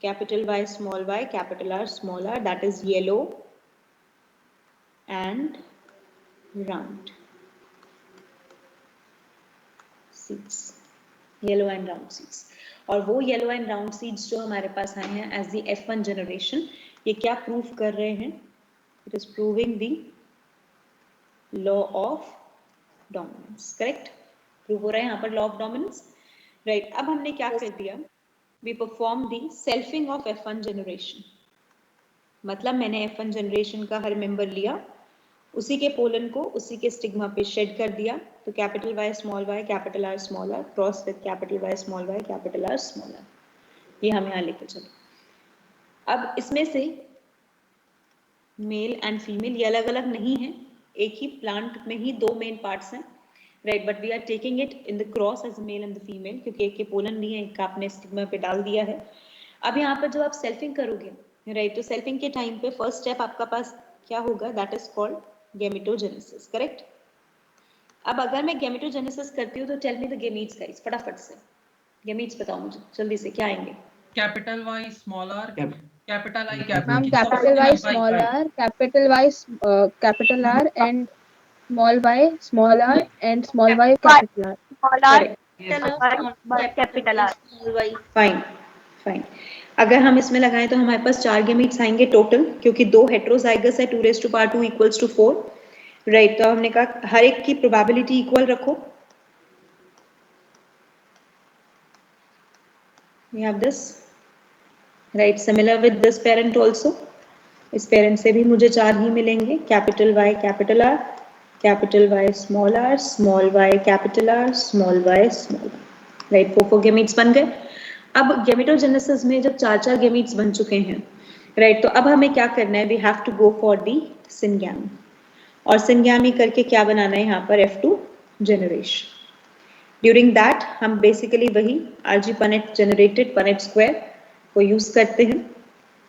capital Y, capital R, small r, that is yellow and round seeds, yellow and round seeds. और वो yellow and round seeds जो हमारे पास आए हैं एज दी F1 जनरेशन, ये क्या प्रूव कर रहे हैं? It is proving the law of dominance, correct? Prove हो रहा है यहाँ पर लॉ ऑफ डोमिनेंस, राइट? अब हमने क्या कर दिया, we perform the selfing of F1 generation. मतलब मैंने F1 जनरेशन का हर मेंबर लिया, उसी के पोलन को उसी के स्टिग्मा पे शेड कर दिया, तो capital Y small y capital R small r cross with capital Y small y capital R small r, ये हम यहाँ लेके चलो। अब इसमें से मेल एंड फीमेल ये अलग अलग नहीं है, एक ही प्लांट में ही दो मेन पार्ट्स हैं, right? But we are taking it in the cross as male and the female, क्योंकि एक के पोलन नहीं है, एक का आपने स्टिग्मा पे डाल दिया है। अब यहाँ पर जब आप सेल्फिंग करोगे, राइट, तो सेल्फिंग के टाइम पे फर्स्ट स्टेप आपका पास क्या होगा? That is called gametogenesis, correct? अब अगर मैं गेमेटोजेनेसिस करती हूँ तो tell me the gametes guys, फटाफट से गेमीट्स बताओ मुझे जल्दी से, क्या आएंगे? Capital Y small r, capital I ma'am capital Y small r, capital Y capital R and small y small r and small y capital R। Capital R, fine fine. अगर हम इसमें लगाएं तो हमारे पास 4 गेमीट्स आएंगे टोटल, क्योंकि 2 heterozygous है 2 raised to power 2 equals to 4, right? तो हमने कहा हर एक की प्रोबेबिलिटी इक्वल रखो। We have this, right? Similar with this parent also. इस पेरेंट से भी मुझे 4 ही मिलेंगे, capital Y capital R, capital Y small r, small y capital R, small y small r, right? 4 gametes बन गए। अब गेमेटोजेनेसिस में जब 4 गेमीट्स बन चुके हैं, राइट, तो अब हमें क्या करना है? We have to go for the syngamy, और सिनगैमी करके क्या बनाना है यहाँ पर? F2 generation. ड्यूरिंग दैट हम बेसिकली वही RG Punnett generated Punnett square को यूज करते हैं।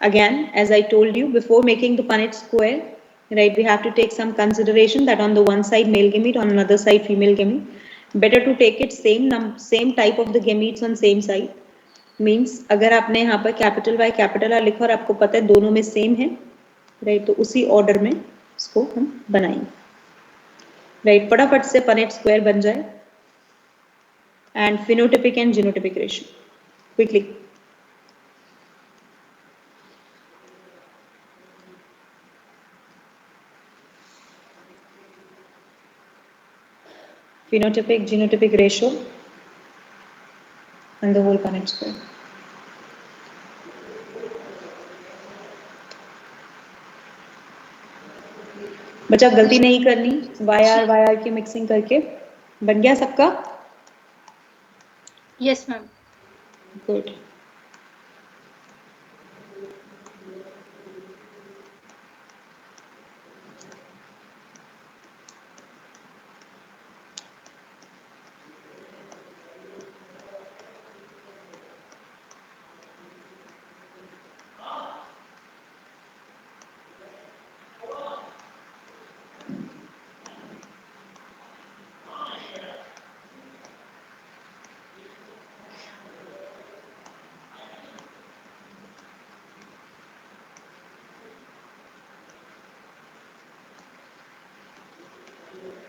Again as I told you before making the Punnett square, right, we have to take some consideration that on the one side male gamete, on another side female gamete. Better to take it same type of the gametes on same side, means अगर आपने यहाँ पर capital Y capital R लिखा और आपको पता है दोनों में सेम है, राइट, तो उसी ऑर्डर में इसको हम बनाएंगे, राइट? फटाफट से पनेट स्क्वायर बन जाए and phenotypic and genotypic ratio quickly. Phenotypic genotypic ratio and the whole Punnett square. बच्चा गलती नहीं करनी, YR की मिक्सिंग करके बन गया सबका? Yes ma'am. Good.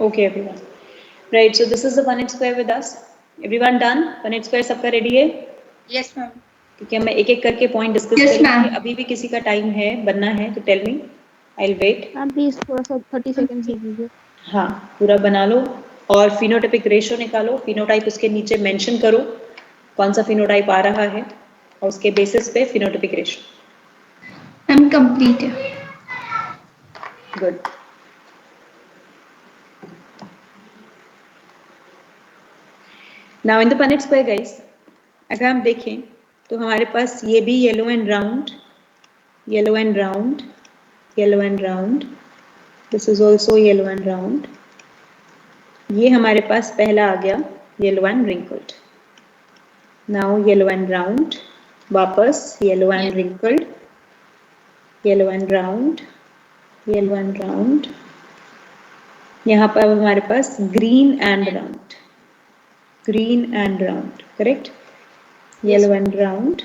Okay everyone, right, so this is the Punnett square with us. Everyone done? Punnett square सबका रेडी है? Yes ma'am. क्योंकि मैं एक एक करके पॉइंट डिस्कस करेंगे। अभी भी किसी का टाइम है बनना है तो tell me, I will wait. Ma'am please थोड़ा सा 30 सेकंड्स दे दीजिए। हाँ, पूरा बना लो और फिनोटाइपिक रेशियो निकालो, फिनोटाइप उसके नीचे मेंशन करो कौन सा फिनोटाइप आ रहा है और उसके बेसिस पे फिनोटाइपिक रेशियो। मैम कंप्लीट है। Good. Now in the Punnett square guys, अगर हम देखें तो हमारे पास ये भी yellow and round, yellow and round, yellow and round, this is also yellow and round, ये हमारे पास पहला आ गया yellow and wrinkled. Now yellow and round, वापस yellow and wrinkled, yellow and round, yellow and round, यहाँ पर हमारे पास green and round, green and round, correct? Yellow and round,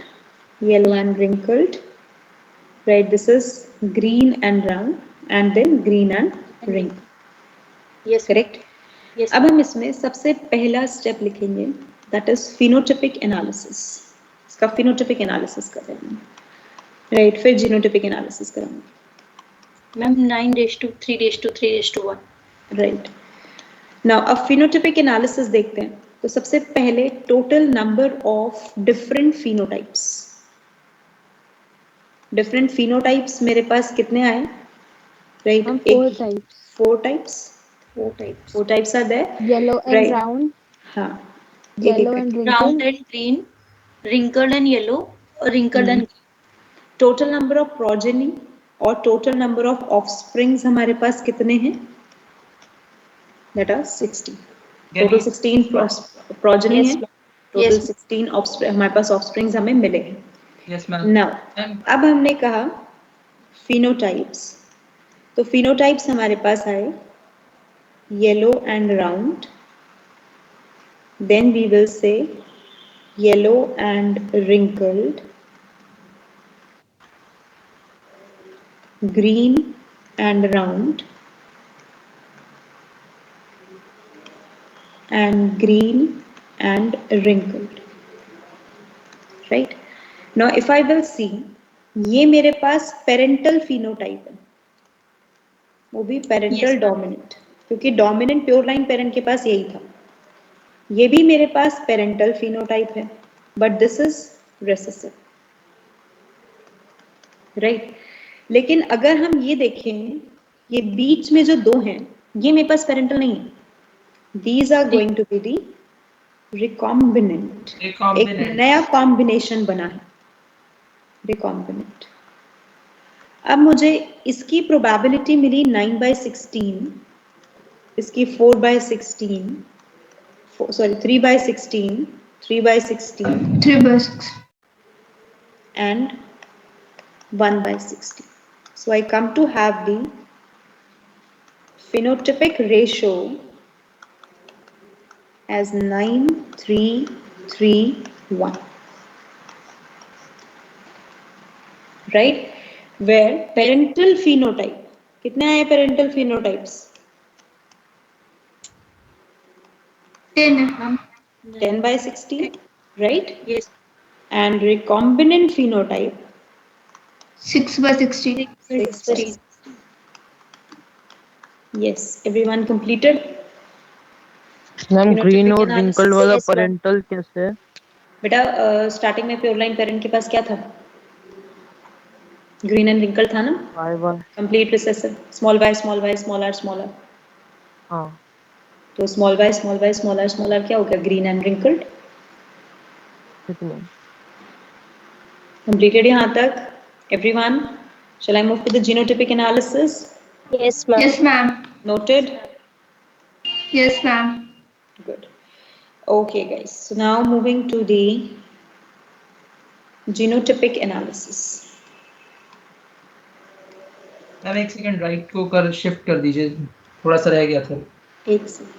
yellow and wrinkled, right? This is green and round, and then green and wrinkled. Yes. Correct? Yes. अब हम इसमें सबसे पहला step लिखेंगे, दैट इज फिनोटिपिक एनालिसिस. इसका phenotypic analysis करेंगे, right? फिर genotypic analysis करेंगे. मैम 9:3:3:1. राइट. नाउ अब फिनोटिपिक एनालिसिस देखते हैं. तो सबसे पहले total number of different phenotypes. Different phenotypes मेरे पास कितने आए? Right, Four types. Four types. Four types. Four types are there. Yellow and Right. round, हाँ, yellow and Round wrinkled, and green, wrinkled and yellow, or wrinkled and total number of progeny और total number of offsprings हमारे पास कितने हैं? That are 16. Total 16 progeny Yes, है. ma'am. Total Yes. 16 हमारे पास offsprings हमें मिले हैं. Yes, ma'am. नाउ अब हमने कहा फिनोटाइप्स. तो फिनोटाइप्स हमारे पास आए yellow and round, then we will say yellow and wrinkled, green and round, and green and wrinkled. Right? Now if I will see, ये मेरे पास पेरेंटल फिनोटाइप है, वो भी पेरेंटल डोमिनेंट, क्योंकि डोमिनेंट प्योर लाइन पेरेंट के पास यही था. ये भी मेरे पास पेरेंटल फिनोटाइप है, but this is recessive. Right? लेकिन अगर हम ये देखें, ये बीच में जो दो हैं, ये मेरे पास पेरेंटल नहीं है. These are going to be the recombinant. एक नया कॉम्बिनेशन बना है, recombinant. अब मुझे इसकी प्रोबेबिलिटी मिली 9/16, इसकी 4/16, sorry 3/16, 3/16, 3/6. and 1/16. So I come to have the phenotypic ratio as 9:3:1. Right? Where parental phenotype, कितने आए parental phenotypes? 10. 10/16, right? Yes. And recombinant phenotype 6/16. 6/16. Yes, everyone completed? Ma'am Phenotypic green और analysis. Wrinkled वाला Yes, ma'am. Parental कैसे है? बेटा starting में pure line parent के पास क्या था? ग्रीन एंड रिंकल था ना? y1. Complete recessive, small y small r small r. हाँ तो स्मॉल y स्मॉल r क्या हो गया? Green and wrinkled. कितने? Completed यहाँ तक? Everyone? Shall I move to the genotypic analysis? Yes, ma'am. Yes, ma'am. Noted? Yes, ma'am. Good. Okay, guys. So now moving to the genotypic analysis. Ma'am एक second right को कर shift कर दीजिए, थोड़ा सा रह गया था. एक सेकंड.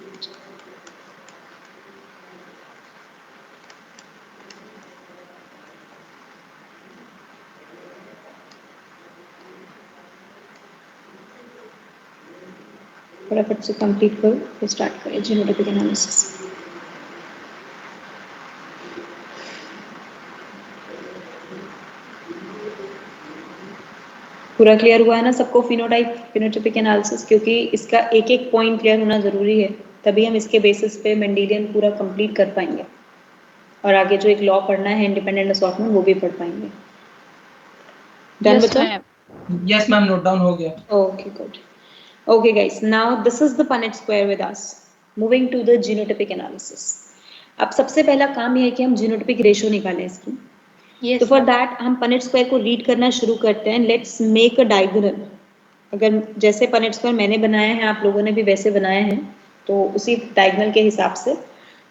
फटाफट से कंप्लीट करो, फिर स्टार्ट करें जीनोटाइपिक एनालिसिस. पूरा क्लियर हुआ है ना सबको? फिनोटाइपिक एनालिसिस, क्योंकि इसका एक एक पॉइंट क्लियर होना जरूरी है, तभी हम इसके बेसिस पे मेंडेलियन पूरा कंप्लीट कर पाएंगे, और आगे जो एक लॉ पढ़ना है इंडिपेंडेंट असॉर्टमेंट, वो भी पढ़ पाएंगे. डन बच्चा? यस मैम, नोट डाउन हो गया. Okay, good. Okay, guys. Now this is the Punnett square with us. Moving to the genotypic analysis. अब सबसे पहला काम यह है कि हम जीनोटिपिक रेशियो निकालें इसकी. Yes. तो फॉर दैट हम पनेट स्क्वायर को रीड करना शुरू करते हैं. Let's make a diagonal. अगर जैसे पनेट स्क्वायर मैंने बनाया है, आप लोगों ने भी वैसे बनाया है, तो उसी डायगोनल के हिसाब से,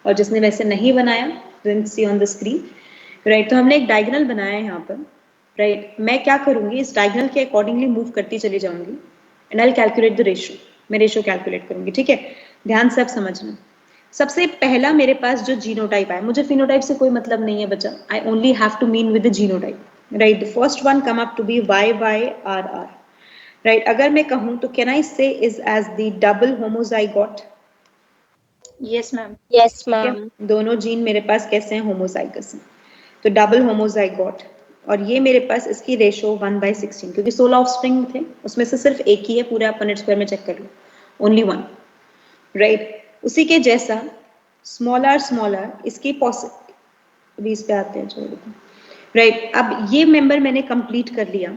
और जिसने वैसे नहीं बनाया, then see on the screen. Right? तो हमने एक डायगोनल बनाया है यहाँ पर. राइट? मैं क्या करूंगी, इस डायगोनल के अकॉर्डिंगली मूव करती चली जाऊंगी, and I will calculate the ratio. मैं रेशियो कैलकुलेट करूंगी. ठीक है? ध्यान से आप समझना. सबसे पहला मेरे पास जो जीनोटाइप है, मुझे फिनोटाइप से कोई मतलब नहीं है बच्चा, I only have to mean with the genotype, right. The first one come up to be YYRR, right. अगर मैं कहूं तो can I say is as the double homozygote? Yes ma'am. Yes, ठीक है, ma'am. दोनों जीन मेरे पास कैसे हैं, होमोजाइगस हैं, तो डबल होमोजाइगोट। और ये मेरे पास इसकी रेशो 1/16, क्योंकि 16 ऑफस्प्रिंग थे, उसमें से सिर्फ एक ही है, पूरे आप पनेट स्क्वायर में चेक कर लो, ओनली वन, राइट। उसी के जैसा स्मॉल आर इसकी पॉसिबल, इस पे आते हैं, छोड़ दो, राइट। अब ये मेंबर मैंने कंप्लीट कर लिया,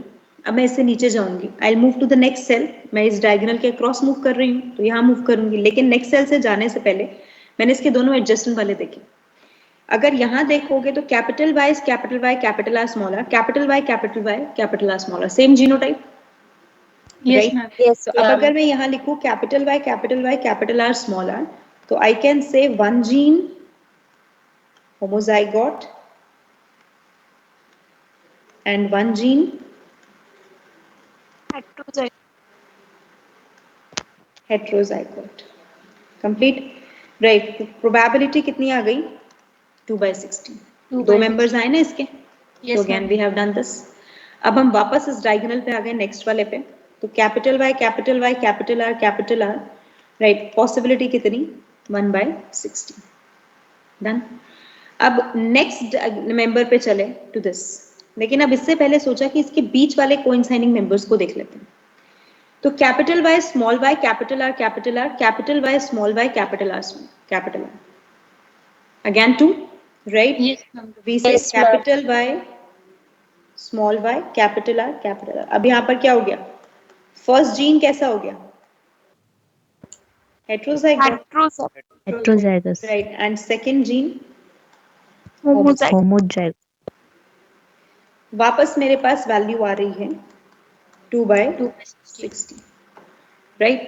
अब मैं इससे नीचे जाऊंगी, I move to the next cell, मैं इस डायगोनल के क्रॉस मूव कर रही हूँ तो यहाँ मूव करूंगी, लेकिन नेक्स्ट सेल से जाने से पहले मैंने इसके दोनों एडजस्टेंट वाले देखे। अगर यहाँ देखोगे तो capital Y capital R small are, capital Y capital R small r, same genotype, yes right. Ma'am. Yes, तो अब ma'am. अगर मैं यहाँ लिखूँ capital Y capital R small are, तो I can say one gene homozygote and one gene heterozygote, complete, right। probability कितनी आ गई, 2/16, दो मेंबर्स आए ना इसके, तो yes again ma'am. We have done this. अब हम वापस इस डायगोनल पे आ गए, नेक्स्ट वाले पे, तो capital Y capital R, right. Possibility कितनी, 1/16, डन। अब नेक्स्ट मेंबर पे चले टू दिस, लेकिन अब इससे पहले सोचा कि इसके बीच वाले कोइंसाइडिंग मेंबर्स को देख लेते हैं। तो capital Y small Y capital R capital Y small Y capital R, again 2, right. Yes ma'am. We say Yes, ma'am. Capital Y small Y capital R. अब यहाँ पर क्या हो गया, फर्स्ट जीन कैसा हो गया, heterozygote, Heterozygous. Right. And second gene Homozygous. वापस मेरे पास वैल्यू आ रही है 2/16, राइट।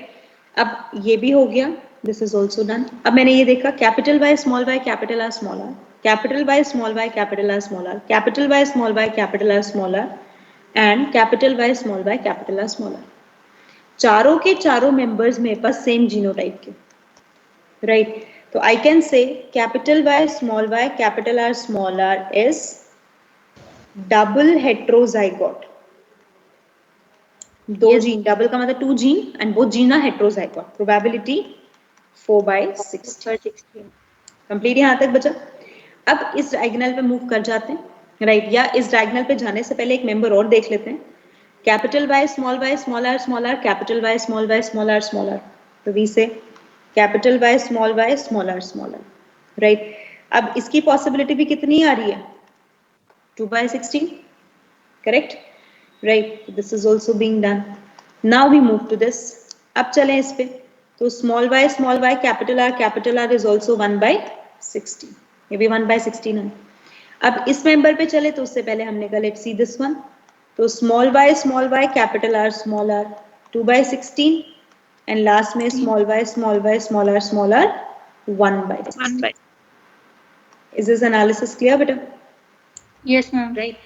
अब ये भी हो गया, दिस इज ऑल्सो डन। अब मैंने ये देखा capital Y capital R small are, capital Y small Y capital R small are, capital Y small Y capital R small R, and capital Y small Y capital R small R. चारों के चारों members मेरे पास same genotype के, right. तो I can say capital Y capital R small R is double heterozygote, दो gene, double का मतलब 2 gene, and both gene are heterozygote, probability 4/16, complete यहाँ तक बचा। अब इस डायगोनल पे मूव कर जाते हैं, राइट। या इस डायगोनल पे जाने से पहले एक मेंबर और देख लेते हैं, capital Y small are capital Y small are, तो we say capital Y small R, right. अब इसकी पॉसिबिलिटी भी कितनी आ रही है, 2/16, correct, right. This is also being done. Now we move to this, अब चलें इस पे, तो small Y capital R is also 1/16, ये भी 1/16 है। अब इस मेंबर पे चले तो उससे पहले हमने कहा लेट्स सी दिस वन, तो small Y capital R 2/16, and last में small r 1/16। Is this analysis clear बेटा? Yes ma'am. राइट।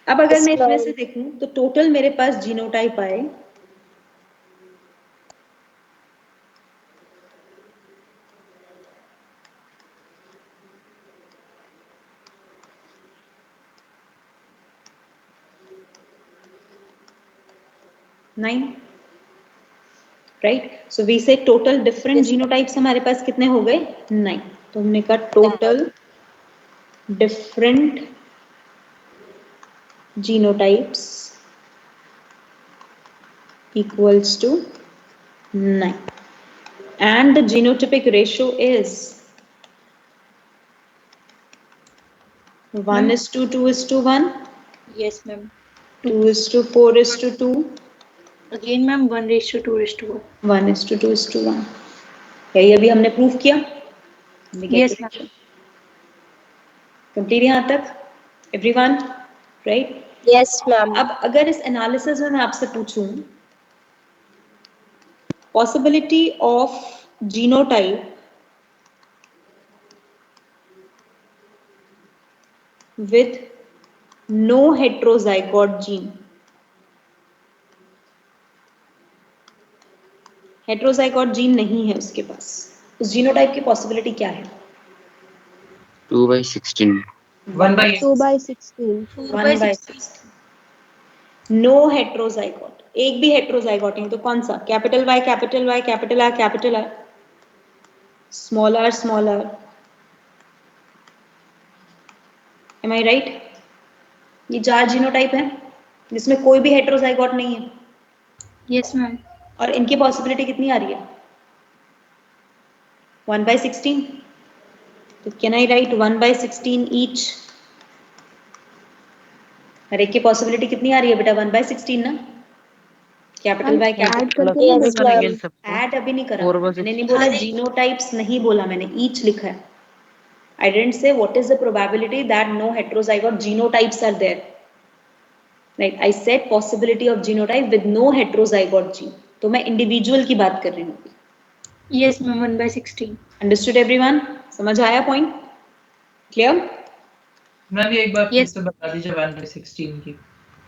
अब अगर Yes, मैं इसमें ma'am. से देखूं तो टोटल मेरे पास जीनोटाइप आए 9, राइट। सो वी से टोटल डिफरेंट जीनोटाइप्स हमारे पास कितने हो गए, 9। तो हमने कहा total different genotypes equals to 9, and the genotypic ratio is 1:2:1, yes ma'am. 2:4:2, again ma'am 1:2:1। 1:2:1। यही अभी हमने प्रूव किया, यस मैम। कंप्लीट यहाँ तक एवरीवन, राइट। Yes, ma'am. अब अगर इस एनालिसिस में मैं आपसे पूछूं possibility of genotype with no heterozygote gene, heterozygote gene नहीं है उसके पास, उस जीनोटाइप की पॉसिबिलिटी क्या है? 2/16. 1/8. 2/16. 1/16. नो हेट्रोजाइगोट, एक भी हेट्रोजाइगोट नहीं, तो कौन सा? Capital Y capital Y capital R capital R, small R small R. Am I right? ये 4 जीनोटाइप है जिसमें कोई भी हेट्रोजाइगोट नहीं है. Yes ma'am. और इनकी पॉसिबिलिटी कितनी आ रही है? 1/16. तो कैन आई राइट 1/16 ईच? हर एक की पॉसिबिलिटी कितनी आ रही है बेटा? 1/16 ना. Capital Y add capital. करके नहीं प्लस लिखना है। गिन सकते हैं। ऐड अभी नहीं करा 4/16. मैंने, नहीं बोला जीनोटाइप्स, नहीं बोला मैंने, ईच लिखा है. I didn't say what is the probability that no heterozygote genotypes are there. Right? I said possibility of genotype with no heterozygote gene. तो मैं इंडिविजुअल की बात कर रही हूँ. Yes ma'am. 1/16. Understood everyone? समझ आया पॉइंट? क्लियर? मैम ये एक बार फिर Yes. से बता दीजिए 1/16 की.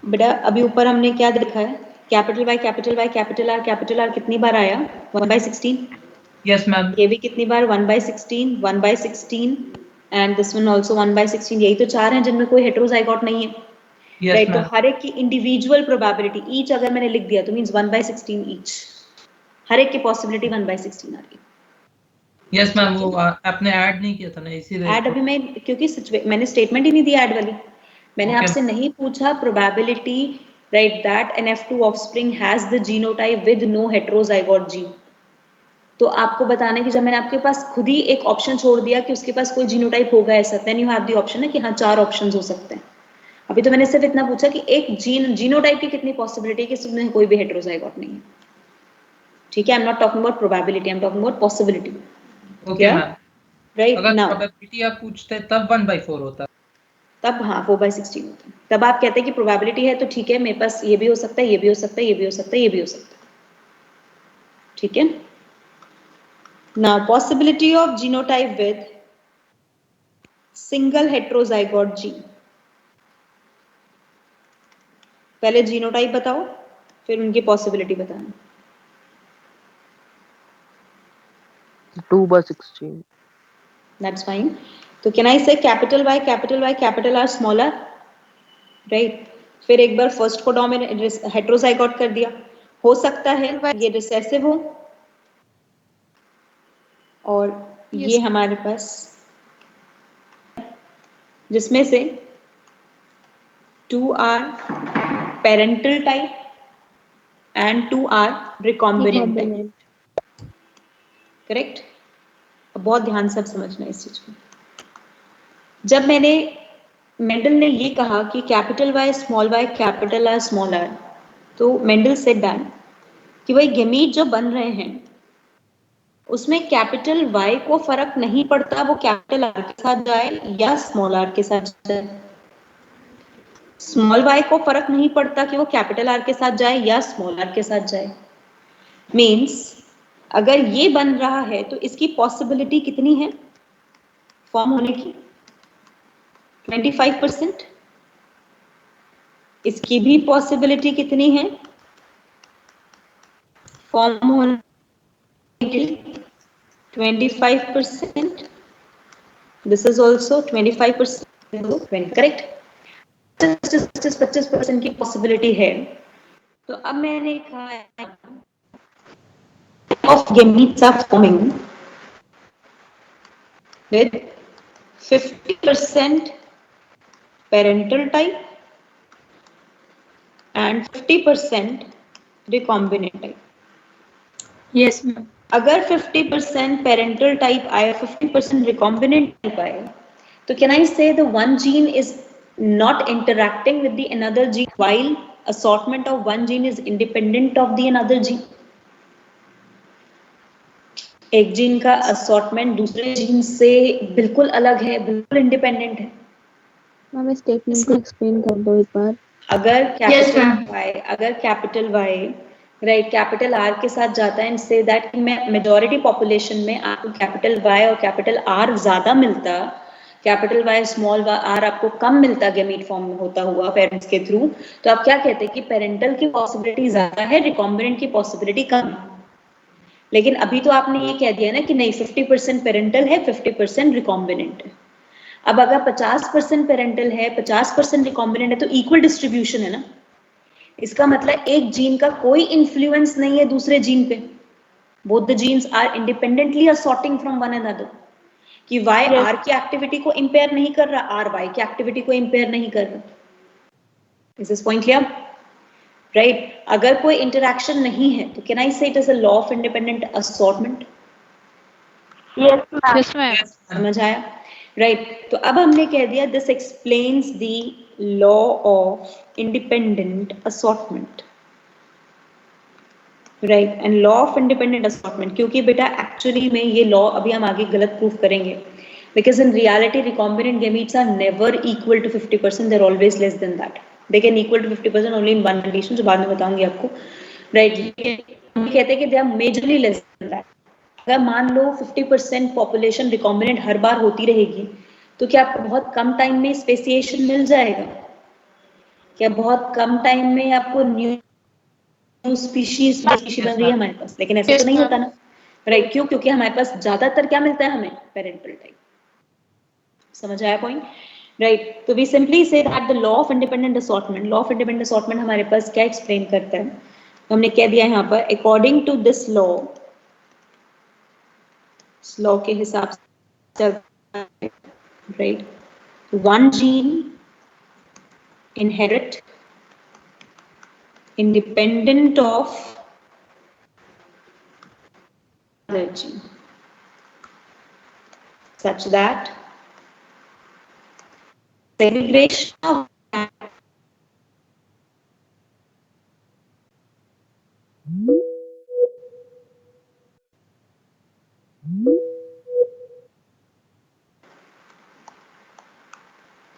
बेटा अभी ऊपर हमने क्या देखा है? कैपिटल वाई कैपिटल आर कितनी बार आया? 1/16. Yes ma'am. ये भी कितनी बार? 1/16 एंड दिस वन ऑल्सो 1/16. यही तो 4 हैं जिनमें कोई हेट्रोजाइगोट नहीं है. Yes right? तो मैम. हर एक की इंडिविजुअल प्रोबेबिलिटी ईच अगर मैंने लिख दिया तो मींस 1/16 ईच. हर एक की पॉसिबिलिटी 1/16 आ रही है. Yes ma'am. वो आपने ऐड नहीं किया था ना, इसीलिए. ऐड अभी मैं, क्योंकि मैंने स्टेटमेंट ही नहीं दी ऐड वाली. मैंने Okay. आपसे नहीं पूछा probability right that an F2 offspring has the genotype with no heterozygote gene. तो आपको बताने की जब मैंने आपके पास खुद ही एक ऑप्शन छोड़ दिया कि उसके पास कोई जीनोटाइप होगा ऐसा, then you have the option है कि हाँ 4 ऑप्शंस हो सकते हैं. अभी तो मैंने सिर्फ इतना पूछा कि एक जीनोटाइप की कितनी पॉसिबिलिटी है कि इसमें कोई भी हेट्रोजाइगोट नहीं है. ठीक है? I am not talking about probability, I am talking about possibility. Okay ma'am. Right अगर नाउ प्रोबेबिलिटी आप पूछते तब 1/4 होता. तब हाँ 4/16 होता है. तब आप कहते हैं कि प्रोबेबिलिटी है तो ठीक है, मेरे पास ये भी हो सकता है, ये भी हो सकता है, ये भी हो सकता है, ये भी हो सकता है. ठीक है? Now possibility of genotype with single heterozygote gene. पहले जीनोटाइप बताओ फिर उनकी पॉसिबिलिटी बताना. 2/16. That's fine. तो can I say capital Y capital R smaller? Right? फिर एक बार फर्स्ट को डोमिनेंट हेट्रोजाइगोट कर दिया. हो सकता है ये रिसेसिव हो और ये हमारे पास जिसमें से 2 are parental type and 2 are recombinant type. Recombinant. Correct? बहुत ध्यान से समझना इस चीज को. जब मैंने मेंडल ने ये कहा कि capital Y capital R small are, तो मेंडल सेड दैट कि वही गेमीट जो बन रहे हैं उसमें कैपिटल वाई को फर्क नहीं पड़ता वो कैपिटल आर के साथ जाए या स्मॉल आर के साथ जाए. स्मॉल वाई को फर्क नहीं पड़ता कि वो कैपिटल आर के साथ जाए या स्मॉल आर के साथ जाए. मीन्स अगर ये बन रहा है तो इसकी पॉसिबिलिटी कितनी है फॉर्म होने की? 25%. इसकी भी पॉसिबिलिटी कितनी है फॉर्म होने की? 25%. This is also 25%. करेक्ट? 25% की पॉसिबिलिटी है. तो अब मैंने कहा of gametes are forming with 50% parental type and 50% recombinant type. Yes ma'am. अगर 50% parental type आया, 50% recombinant type आया, तो can I say the one gene is not interacting with the another gene while assortment of one gene is independent of the another gene? एक gene का assortment दूसरे gene से बिल्कुल अलग है, बिल्कुल इंडिपेंडेंट है. मैम स्टेटमेंट को एक्सप्लेन कर दो एक बार. अगर ma'am. Capital Y right capital R के साथ जाता है एंड से दैट मैं मेजॉरिटी पॉपुलेशन में आपको कैपिटल वाई और कैपिटल आर ज्यादा मिलता, कैपिटल वाई स्मॉल आर आपको कम मिलता गेमीट फॉर्म में होता हुआ पेरेंट्स के थ्रू, तो आप क्या कहते हैं कि पेरेंटल की पॉसिबिलिटी ज्यादा है, रिकॉम्बिनेंट की पॉसिबिलिटी कम है. लेकिन अभी तो आपने ये कह दिया ना कि नहीं 50% पेरेंटल है 50% रिकॉम्बिनेंट है। अब अगर 50% पेरेंटल है 50% रिकॉम्बिनेंट है तो इक्वल डिस्ट्रीब्यूशन है ना, इसका मतलब एक जीन का कोई इन्फ्लुएंस नहीं है दूसरे जीन पे, both the genes are independently assorting from one another, कि Y R की एक्टिविटी को इम्पेयर नहीं कर रहा, R Y की एक्टिविटी को इम्पेयर नहीं कर रहा। Is this point clear? Right? अगर कोई इंटरैक्शन नहीं है तो can I say it is a law of independent assortment? Yes, ma'am. समझ आया? Right? तो अब हमने कह दिया this explains the law of independent assortment. Right and law of independent assortment, क्योंकि बेटा एक्चुअली में ये लॉ अभी हम आगे गलत प्रूफ करेंगे, because in reality recombinant gametes are never equal to 50%, they are always less than that, they can equal to 50% only in one condition, जो बाद में बताऊंगी आपको। राइट, हम कहते हैं कि they are majorly less than that. अगर मान लो 50% पॉपुलेशन रिकॉम्बिनेंट हर बार होती रहेगी तो क्या आपको बहुत कम टाइम में स्पेसिएशन मिल जाएगा? क्या बहुत कम टाइम में आपको न्यू स्पीशीज बन रही है हमारे पास? लेकिन ऐसा तो नहीं होता ना, राइट? क्यों? क्योंकि हमारे पास ज्यादातर क्या मिलता है हमें? Parental type. समझ आया पॉइंट? राइट, तो we simply say that the law of independent assortment, law of independent assortment हमारे पास क्या एक्सप्लेन करता है? हमने कह दिया यहाँ पर अकॉर्डिंग टू दिस लॉ, इस लॉ के हिसाब से, right, one gene inherit independent of other gene, such that segregation of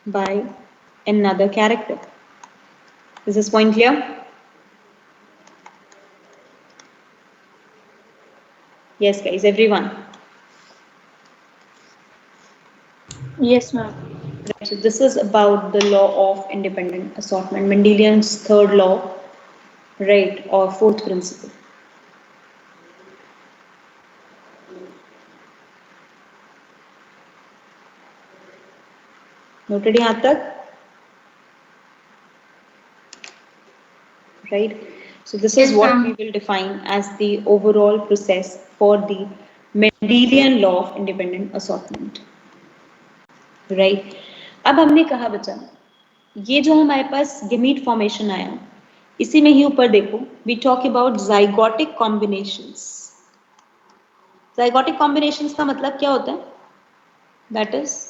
by another character. Is this point clear? Yes guys, everyone. Yes, ma'am. Right, so this is about the law of independent assortment, Mendelian's third law, right, or fourth principle. Noted यहाँ तक? Right, so this is what we will define as the overall process for the Mendelian law of independent assortment. Right, अब हमने कहा बच्चा ये जो हमारे पास gamete formation आया, इसी में ही ऊपर देखो we talk about zygotic combinations. Zygotic combinations का मतलब क्या होता है? That is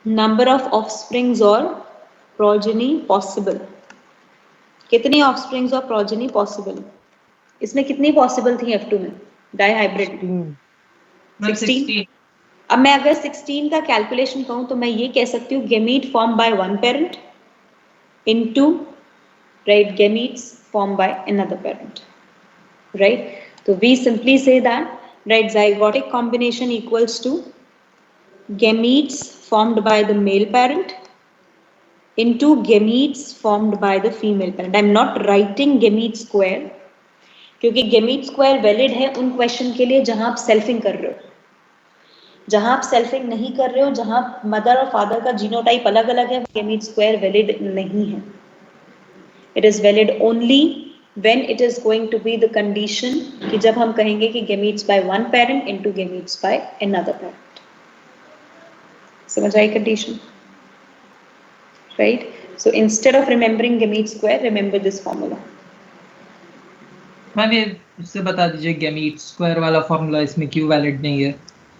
number of offsprings or progeny possible. कितनी offsprings और progeny possible? इसमें कितनी possible थी F2 में डाइहाइब्रिड? 16। अब मैं अगर 16 का कैलकुलेशन कहूं तो मैं ये कह सकती हूँ gamete form by one parent into, right, gametes form by another parent, right? तो we simply say that, right, zygotic combination equals to gametes formed by the male parent into gametes formed by the female parent. I am not writing gamete square क्योंकि gamete square valid है उन question के लिए जहां आप selfing कर रहे हो। जहां आप सेल्फिंग नहीं कर रहे हो, जहां मदर और फादर का जीनोटाइप अलग अलग है, gamete square वैलिड नहीं है। It is valid only when it is going to be the condition कि जब हम कहेंगे कि gametes by one parent into gametes by another parent. समझ आई condition? Right? So instead of remembering gamete square, remember this formula. Ma'am ये उससे बता दीजिए गैमीट स्क्वायर वाला फॉर्मूला इसमें क्यों वैलिड नहीं है?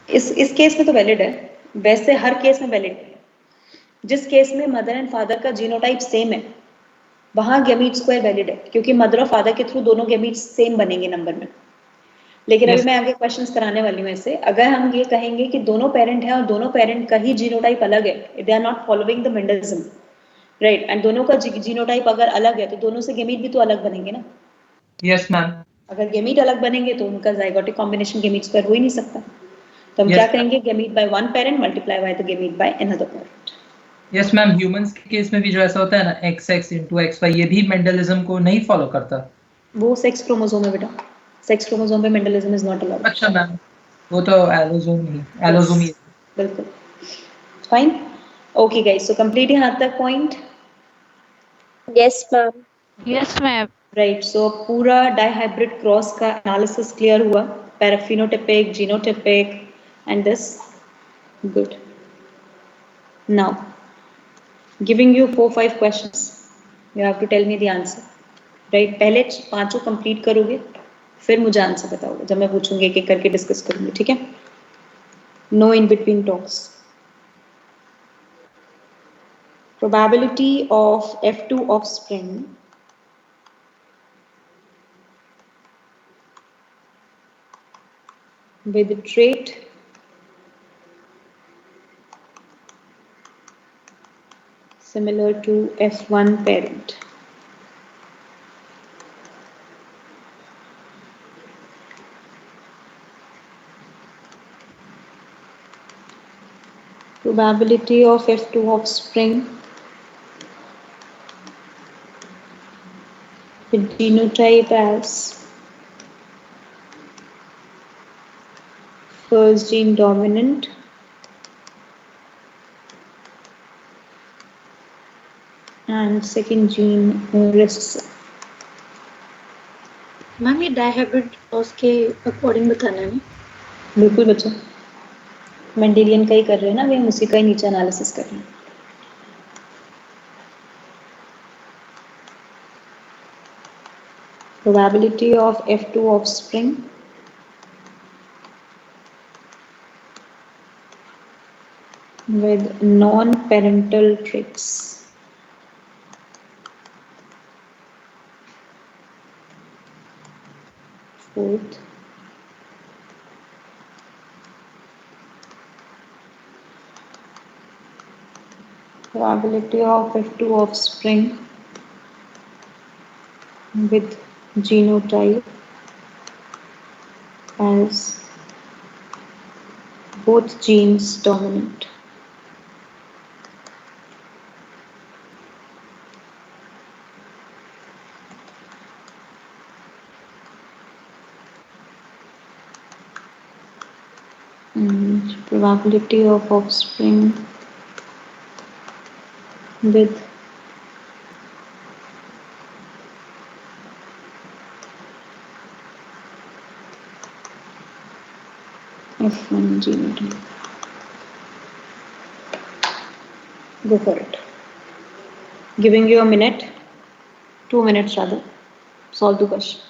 इस केस में तो वैलिड है, वैसे हर केस में वैलिड है। जिस केस में मदर एंड फादर का जीनोटाइप सेम है वहां गैमीट स्क्वायर वैलिड है, क्योंकि मदर और फादर के थ्रू दोनों गैमीट्स सेम बनेंगे नंबर में। लेकिन अभी मैं आगे क्वेश्चंस कराने वाली हूँ ऐसे, अगर हम ये कहेंगे कि दोनों पेरेंट हैं और दोनों पेरेंट का ही जीनोटाइप अलग है, they are not following the Mendelism, right, and दोनों का जीनोटाइप अगर अलग है तो दोनों से गैमीट भी तो अलग बनेंगे ना। Yes ma'am. अगर गैमीट अलग बनेंगे तो उनका जाइगोटिक कॉम्बिनेशन गैमीट स्क्वायर हो ही नहीं सकता। तो हम क्या कहेंगे? Gamete bye one parent multiply by the gamete bye another parent. Yes ma'am, humans के केस में भी जो ऐसा होता है ना, XX into XY, ये भी मेंडलिज्म को नहीं फॉलो करता। वो सेक्स क्रोमोसोम है बेटा, सेक्स क्रोमोसोम पे मेंडलिज्म इज नॉट अलाउड। अच्छा मैम, वो तो एलोजोम ही है। बिल्कुल fine. Okay guys, so complete यहाँ तक point. Yes, ma'am. Yes, ma'am. Right, so पूरा डाइहाइब्रिड क्रॉस का एनालिसिस क्लियर हुआ, पैराफिनोटिपिक, genotypic and this. Good. Now giving you 4-5 questions, you have to tell me the answer. Right, पहले 5 complete करोगे, फिर मुझे आंसर बताओगे जब मैं पूछूंगी, एक एक करके डिस्कस करूंगी, ठीक है? No in between talks. Probability of F2 offspring with trait similar to F1 parent. Probability of F2 offspring with genotype as first gene dominant and second gene recessive. Ma'am ये डायहाइब्रिड क्रॉस के according बताना है ना? बिल्कुल बच्चा, Mendelian का ही कर रहे हैं ना, वे हम उसी का ही नीचे एनालिसिस कर रहे हैं। Probability of F2 offspring with non-parental traits. Fourth, probability of F2 offspring with genotype as both genes dominant. And probability of offspring with F1 genotype. Go for it. Giving you a minute, 2 minutes rather. Solve the question.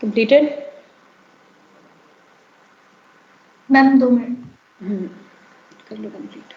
Completed? Ma'am 2 minute. कर लो complete.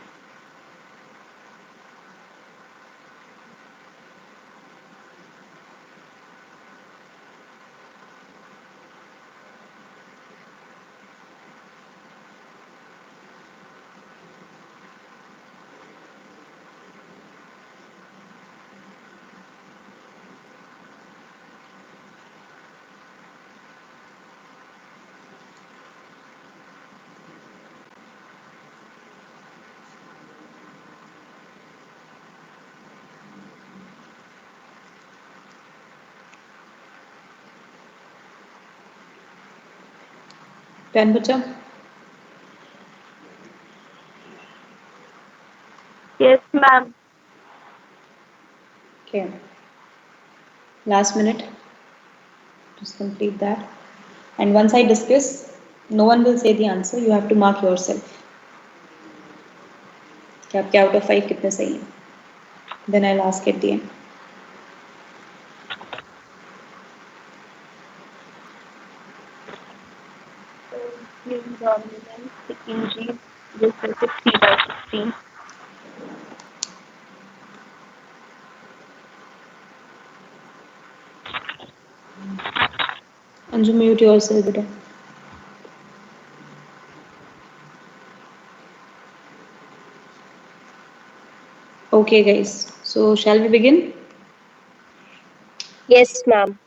Pen बच्चा? Yes, ma'am. Okay. Last minute. Just complete that. And once I discuss, no one will say the answer. You have to mark yourself. कि आपके out of 5 कितने सही हैं. Then I'll ask at the end. Dominant, second G recessive 3/16. Anju, mute yourself, beta. Okay, guys. So, shall we begin? Yes, ma'am.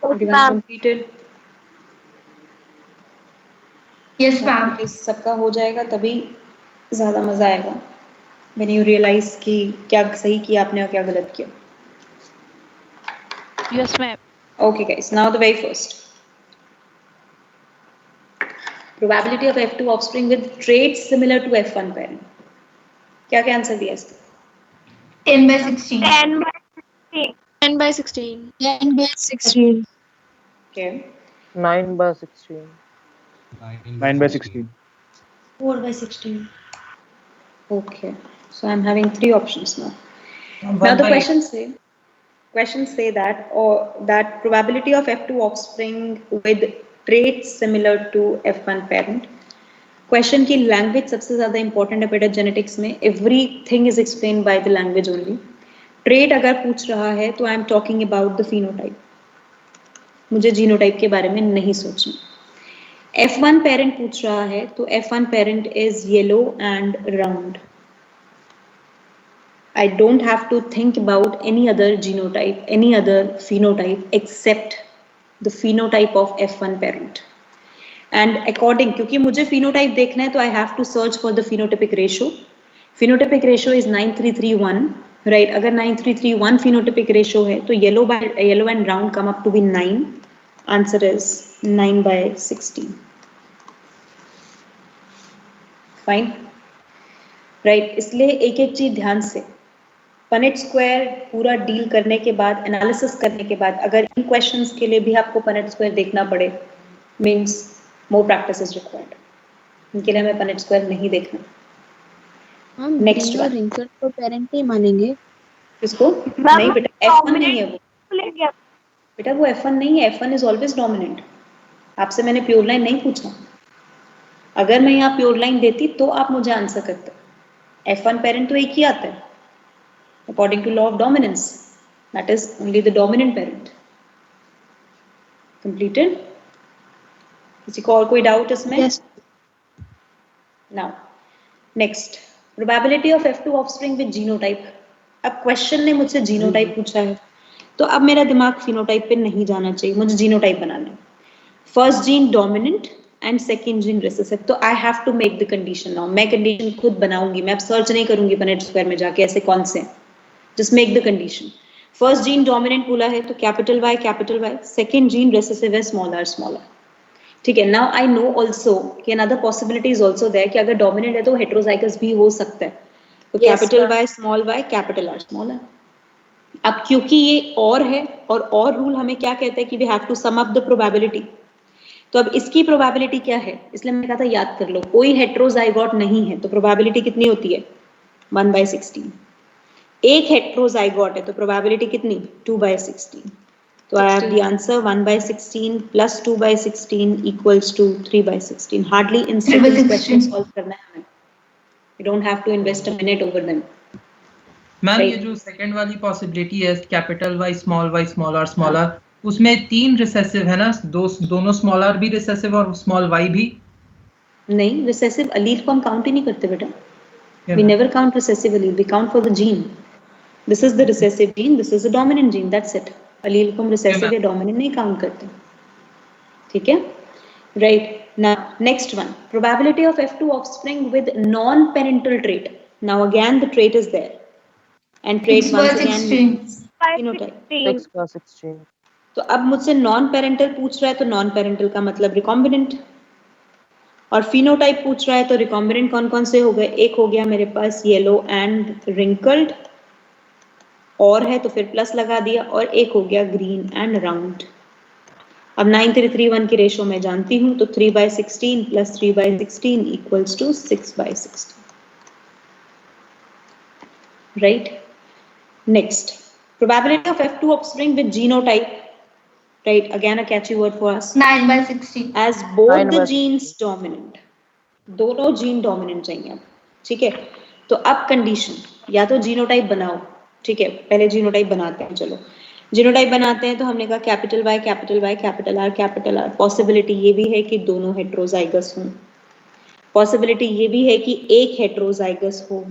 Everyone completed? Yes, ma'am. Because सबका हो जाएगा तभी ज़्यादा मज़ा आएगा. When you realize कि क्या सही किया आपने और क्या गलत किया. Yes, ma'am. Okay, guys. Now the very first. Probability of F2 offspring with traits similar to F1 parent. क्या क्या आंसर दिया इसका? 10/16. 10/16. 10/16. 10/16. Okay. 9/16. 9/16. 4/16. Okay. So I'm having 3 options now. Now the questions say that that probability of F2 offspring with traits similar to F1 parent. Question की language सबसे ज़्यादा important है बेटा genetics में. Everything is explained by the language only. Trait अगर पूछ रहा है तो I am talking about the phenotype. मुझे genotype के बारे में नहीं सोचना. F1 parent पूछ रहा है तो F1 parent is yellow and round. I don't have to think about any other genotype, any other phenotype except the phenotype of F1 parent. And according, क्योंकि मुझे phenotype देखना है तो I have to search for the phenotypic ratio. Phenotypic ratio is 9331, right? अगर 9331 phenotypic ratio है तो yellow and round come up to be 9. Answer is 9/16. Fine, right? इसलिए एक एक चीज ध्यान से पनेट स्क्वायर पूरा डील करने के बाद एनालिसिस करने के बाद अगर इन क्वेश्चंस के लिए भी आपको पनेट स्क्वायर देखना पड़े means more practice is required. इनके लिए हमें पनेट स्क्वायर नहीं देखना. हम Next ग्रीन और one. रिंकल को पेरेंट ही मानेंगे. किसको? नहीं बेटा, F1 नहीं है वो. बेटा वो F1 नहीं है. F1 is always dominant. आपसे मैंने प्योर लाइन नहीं पूछा. अगर मैं यहाँ प्योर लाइन देती तो आप मुझे आंसर करते. F1 पेरेंट तो एक ही आता है according to law of dominance. That is only the dominant parent. Completed? किसी को और कोई डाउट इसमें? Yes. Now, next, probability of F2 offspring with genotype. अब क्वेश्चन ने मुझसे जीनोटाइप पूछा है तो अब मेरा दिमाग फिनोटाइप पे नहीं जाना चाहिए. मुझे जीनोटाइप बनाना है. First gene dominant and second gene recessive. तो I have to make the condition now. मैं कंडीशन खुद बनाऊंगी. मैं अब सर्च नहीं करूंगी पनेट स्क्वायर में जाके ऐसे कौन से. Just make the condition. First gene dominant बोला है तो capital Y. Second gene recessive है small r. ठीक है. Now I know also कि another possibility is also there कि अगर dominant है तो heterozygous भी हो सकता है. तो capital Y, capital R, small r. अब क्योंकि ये और है और रूल हमें क्या कहता है कि we have to sum up the probability. तो अब इसकी probability क्या है? इसलिए मैंने कहा था याद कर लो. कोई heterozygote नहीं है तो probability कितनी होती है? 1/16. एक हेट्रोजाइगोट है तो प्रोबेबिलिटी कितनी? 2/16. तो I have the answer 1/16 plus 2/16 equals to 3/16. Hardly instant question solve करना है हमें. You don't have to invest a minute over them. Ma'am ये जो सेकंड वाली पॉसिबिलिटी है कैपिटल वाई स्मॉल आर उसमें 3 रिसेसिव है ना. दोनों स्मॉल आर भी रिसेसिव और स्मॉल वाई भी नहीं. रिसेसिव अलील को हम काउंट ही नहीं करते बेटा. We never count recessive allele. We count for the gene. This is the recessive gene. This is the dominant gene. That's it. Allele को हम recessive या dominant नहीं count करते. ठीक है? Right. Now next one. Probability of F2 offspring with non-parental trait. Now again the trait is there. And trait once again phenotype. 6/16. तो अब मुझसे non-parental पूछ रहा है तो non-parental का मतलब recombinant. और फिनोटाइप पूछ रहा है तो रिकॉम्बिनेंट कौन कौन से हो गए? एक हो गया मेरे पास येलो एंड रिंकल्ड और है तो फिर प्लस लगा दिया. और एक हो गया ग्रीन एंड राउंड. अब 9:3:1 की रेशो मैं जानती हूँ, तो 3/16 + 3/16 = 6/16. Right? Next, probability of F2 offspring with genotype. Right, again a catchy word for us. 9/16. As both 9 the by genes dominant. दोनों जीन डोमिनेंट चाहिए अब, ठीक है. तो अब कंडीशन, या तो जीनोटाइप बनाओ, ठीक है. पहले जीनोटाइप बनाते हैं. चलो जीनोटाइप बनाते हैं. तो हमने कहा capital Y capital Y capital R capital R. Possibility ये भी है कि दोनों हेट्रोजाइगस हों. पॉसिबिलिटी ये भी है कि एक हेट्रोजाइगस हो.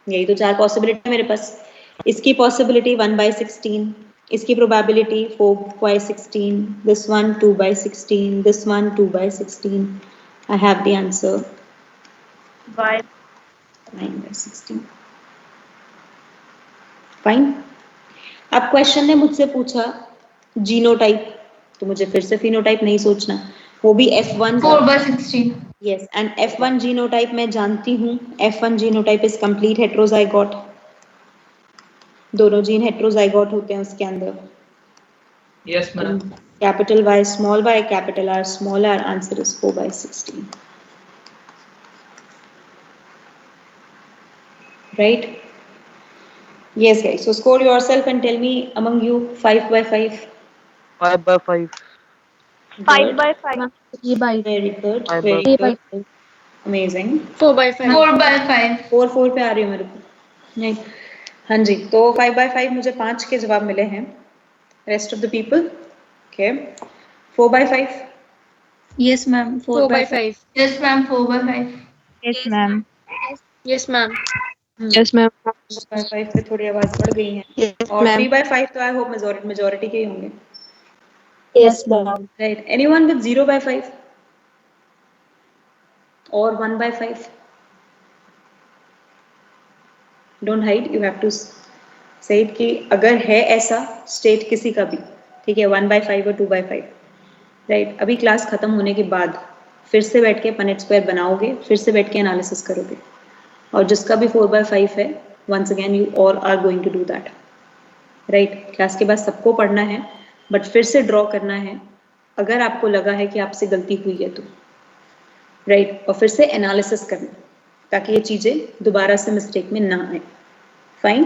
यही तो 4 पॉसिबिलिटी है मेरे पास. इसकी पॉसिबिलिटी 1/16, इसकी probability 4/16, this one 2/16, this one 2/16. I have the answer. Why? 9/16. Fine. अब क्वेश्चन ने मुझसे पूछा जीनोटाइप, तो मुझे फिर से फिनोटाइप नहीं सोचना, वो भी F1 का. 4/16. Yes, and F1 जीनोटाइप मैं जानती हूँ. F1 genotype is complete heterozygote. दोनों जीन हेट्रोजाइगोट होते हैं उसके अंदर. Yes, madam. Capital Y small y capital R small r. Answer is 4/16. Right? Yes, guys. So score yourself and tell me among you 5/5. 5/5. 5/5. 3/5. Very good. 5 Very by good. 3/5. Amazing. 4/5. 4/5. 4 पे आ रही हूँ मेरे को. नहीं. हाँ जी. तो 5/5 मुझे 5 के जवाब मिले हैं. Rest of the people. Okay. 4/5. Yes, ma'am. 4/5. 4/5. Yes, ma'am. 4/5. Yes, ma'am. Yes, ma'am. Yes, ma'am. 4/5 पे थोड़ी आवाज बढ़ गई है. Yes, और ma'am. 3/5 तो आई होप मेजोरिटी के ही होंगे. Yes, ma'am. Right. Anyone with 0/5 or 1/5? Don't hide. You have to say it कि अगर है ऐसा स्टेट किसी का भी, ठीक है, 1/5 और 2/5. राइट. अभी क्लास खत्म होने के बाद फिर से बैठ के पनेट स्क्वायर बनाओगे, फिर से बैठ के एनालिसिस करोगे. और जिसका भी 4/5 है, once again you all are going to do that. Right. Class के बाद सबको पढ़ना है, बट फिर से ड्रॉ करना है अगर आपको लगा है कि आपसे गलती हुई है तो. राइट. और फिर से एनालिसिस करना ताकि ये चीजें दोबारा से मिस्टेक में ना आए. फाइन.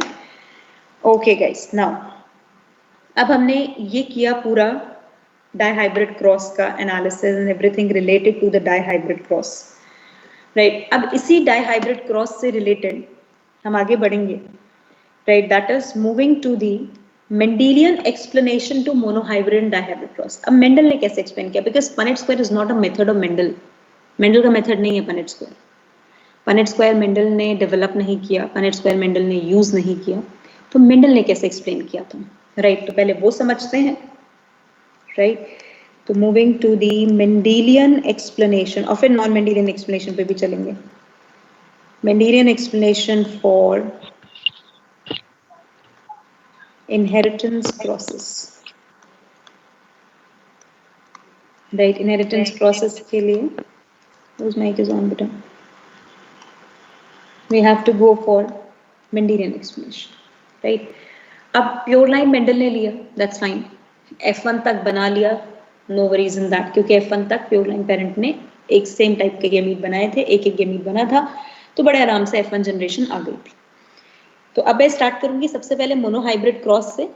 Okay guys. नाउ अब हमने ये किया पूरा डाइहाइब्रिड क्रॉस का analysis and everything related to the dihybrid cross. Right. अब इसी डाइहाइब्रिड क्रॉस से रिलेटेड हम आगे बढ़ेंगे. Right. That is moving to the Mendelian explanation to monohybrid and dihybrid cross. अब मेंडल ने कैसे एक्सप्लेन किया, because Punnett square is not a method of Mendel. Mendel का मेथड नहीं है Punnett square. Punnett square Mendel ने develop नहीं किया, पनेट स्क्वायर मेंडल ने यूज नहीं किया. तो मेंडल ने कैसे एक्सप्लेन किया था. राइट. तो पहले वो समझते हैं. राइट. तो moving to the Mendelian explanation, और फिर नॉन मेंडेलियन एक्सप्लेनेशन पे भी चलेंगे. Mendelian explanation for inheritance process. Right. Inheritance process के लिए whose mic is on beta, we have to go for Mendelian explanation. Right. अब प्योर लाइन मेंडल ने लिया, that's fine. F1 तक बना लिया, no worries in that, क्योंकि F1 तक प्योर लाइन पेरेंट ने एक सेम टाइप के गैमीट बनाए थे, एक एक गैमीट बना था, तो बड़े आराम से F1 जनरेशन आ गई थी. तो अब मैं स्टार्ट करूंगी सबसे पहले मोनोहाइब्रिड क्रॉस से.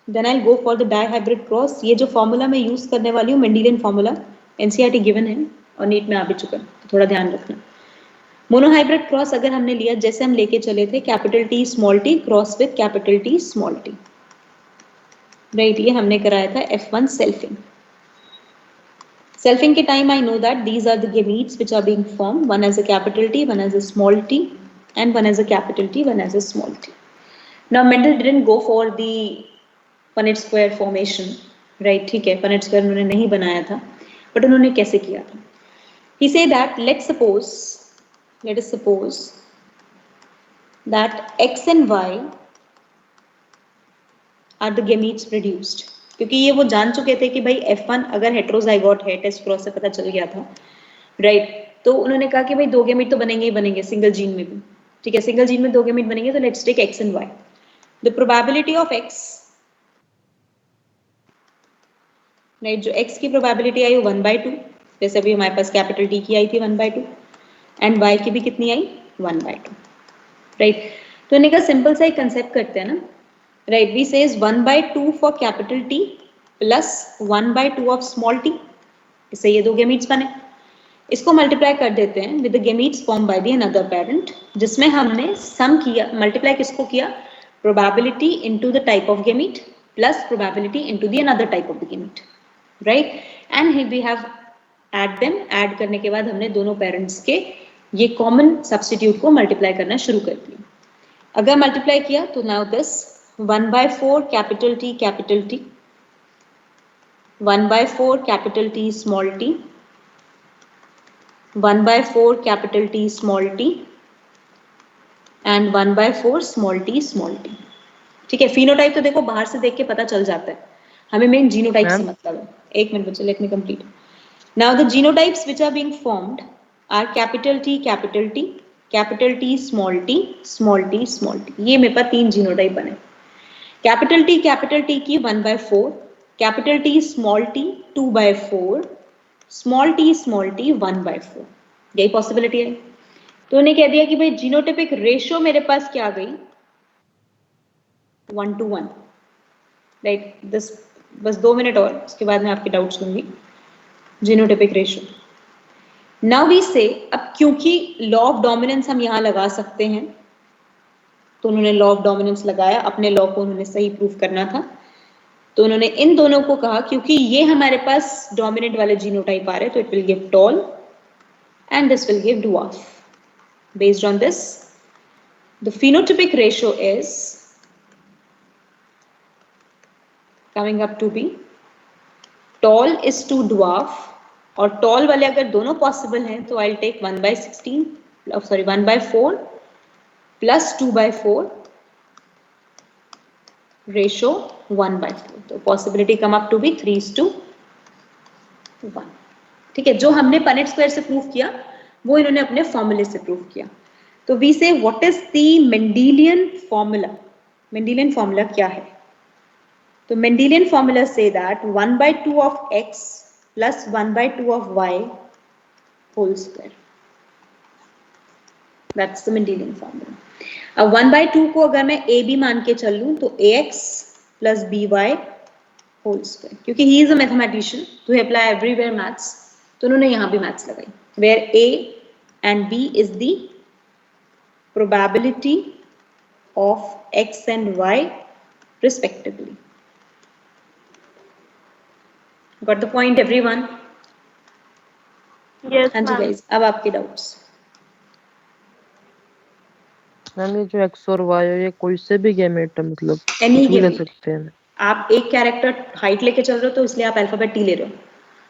Then I go for the dihybrid cross. ये जो फॉर्मूला मैं यूज करने वाली हूँ मेंडेलियन फॉर्मूला, एनसीईआरटी गिवन है और नीट में आ भी चुका है, तो थोड़ा ध्यान रखना. मोनोहाइब्रिड क्रॉस अगर हमने लिया, जैसे हम लेके चले थे capital T small T cross with capital T small T. Right. ये हमने कराया था F1 सेल्फिंग. सेल्फिंग के time I know that these are the gametes which are being formed, one as a capital T, one as a small T, and one as a capital T, one as a small t. Now Mendel didn't go for the Punnett square formation, right? ठीक है, Punnett square उन्होंने नहीं बनाया था, but उन्होंने कैसे किया था? He said that let us suppose that X and Y are the gametes produced. क्योंकि ये वो जान चुके थे कि भाई F1 अगर हेट्रोजाइगोट है, टेस्ट क्रॉस से पता चल गया था, राइट. तो उन्होंने कहा कि भाई दो गैमीट तो बनेंगे ही बनेंगे सिंगल जीन में भी. ठीक है, सिंगल जीन में दो गैमीट बनेंगे, तो let's take X and Y. The probability of X right, जो x की प्रोबेबिलिटी आई वो 1/2, जैसे अभी हमारे पास कैपिटल T की आई थी 1/2, एंड y की भी कितनी आई 1/2, राइट। तो इन्हें का सिंपल सा एक कंसेप्ट करते हैं ना, right, we says 1/2 for capital T plus 1/2 of small t, इससे ये दो गेमीट्स बने। इसको मल्टीप्लाई कर देते हैं with the gametes form by the another parent, जिसमें हमने सम किया, मल्टीप्लाई किसको किया, probability into the type of gamete plus probability into the another type of the gamete, right, and we have add them, add करने के बाद हमने दोनों पेरेंट्स के ये कॉमन सब्स्टिट्यूट को मल्टीप्लाई करना शुरू कर दिया। अगर मल्टीप्लाई किया तो now this 1/4 capital T 1/4 capital T small t, 1/4 capital T small t and 1/4 small t। ठीक है, फिनोटाइप तो देखो बाहर से देख के पता चल जाता है, हमें मेन जीनोटाइप से मतलब है। एक मिनट बच्चे, let me complete. Now the genotypes which are being formed are capital T capital T, capital T small t, small t small t। ये मेरे पास 3 जीनोटाइप बने। कैपिटल T की 1/4, capital T small t 2/4, small t 1/4, यही possibility है। तो उन्हें कह दिया कि भाई जीनोटाइपिक रेशियो मेरे पास क्या आ गई 1:1, राइट। दिस बस 2 मिनट और, उसके बाद मैं आपके डाउट्स लूंगी। जीनोटाइपिक रेशियो, नाउ वी से, अब क्योंकि लॉ ऑफ डोमिनेंस हम यहां लगा सकते हैं, तो उन्होंने लॉ ऑफ डोमिनेंस लगाया, अपने लॉ को उन्होंने सही प्रूफ करना था, तो उन्होंने इन दोनों को कहा क्योंकि ये हमारे पास डोमिनेंट वाले जीनोटाइप आ रहे हैं, तो it will give tall and this will give dwarf. Based on this, the phenotypic ratio is coming up to be tall is to dwarf, और tall वाले अगर दोनों possible हैं तो I'll take 1/4 plus 2/4 ratio 1/4, तो possibility come up to be 3:1। ठीक है, जो हमने पनेट स्क्वायर से प्रूव किया वो इन्होंने अपने फॉर्मूले से प्रूव किया। तो we say what is the Mendelian formula, Mendelian formula क्या है? तो Mendelian formula say that 1/2 of x plus 1/2 of y whole square, that's the Mendelian formula. अब 1/2 को अगर मैं a b मान के चल लूं तो ax plus by whole square, क्योंकि ही इज अ मैथमेटिशियन तो ही अप्लाई एवरीवेयर मैथ्स, तो उन्होंने यहां भी मैथ्स लगाई, where a and b is the probability of x and y respectively. Got the point everyone? Yes, हाँ जी ma'am. guys, अब आपके डाउट्स। मैम ये जो x और y है ये कोई से भी गेमेट है, मतलब Any कुछ भी ले gamete. सकते हैं? आप एक कैरेक्टर हाइट लेके चल रहे हो तो इसलिए आप अल्फाबेट T ले रहे हो,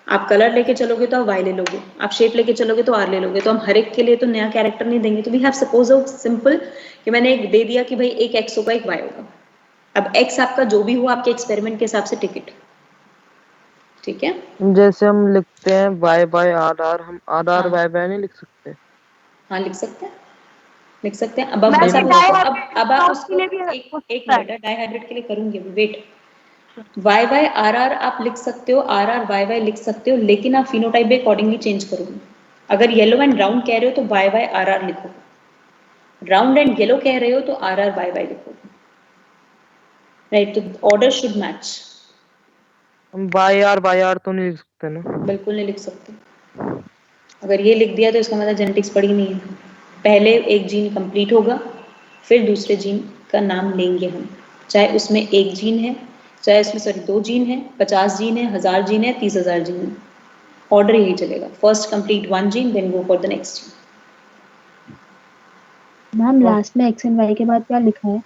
आप कलर लेके चलोगे तो आप y ले लोगे, आप शेप लेके चलोगे तो r ले लोगे, तो हम हर एक के लिए तो नया कैरेक्टर नहीं देंगे। तो वी हैव सपोज सिंपल कि मैंने एक दे दिया कि भाई एक x होगा एक y होगा, अब x आपका जो भी हो आपके एक्सपेरिमेंट के हिसाब से टिकट, ठीक है। जैसे हम लिखते हैं y/r, हम r हाँ। y नहीं लिख सकते? हाँ लिख सकते हैं, लिख सकते हैं। अब मैं बस आप Same उसको, डाई अब आप हाइब्रिड उसको के लिए भी एक मिनट है, डाईहाइब्रिड के लिए करूंगी अभी, वेट। y/r आप लिख सकते हो, r/y लिख सकते हो, लेकिन आप फिनोटाइप भी अकॉर्डिंगली चेंज करोगे। अगर येलो एंड राउंड कह रहे हो तो y/r लिखो, राउंड एंड येलो कह रहे हो तो r/y लिखोगे, राइट। तो ऑर्डर शुड मैच। हम y/r तो नहीं लिख सकते ना? बिल्कुल नहीं लिख सकते, अगर ये लिख दिया तो इसका मतलब जेनेटिक्स पढ़ी नहीं है। पहले एक जीन कंप्लीट होगा, फिर दूसरे जीन का नाम लेंगे हम, चाहे उसमें एक जीन है, चाहे उसमें 2 जीन है, 50 जीन है, 1000 जीन है, 30,000 जीन है, ऑर्डर यही चलेगा। First complete 1 gene, then go for the next gene. Ma'am last में x एंड y के बाद क्या लिखा है?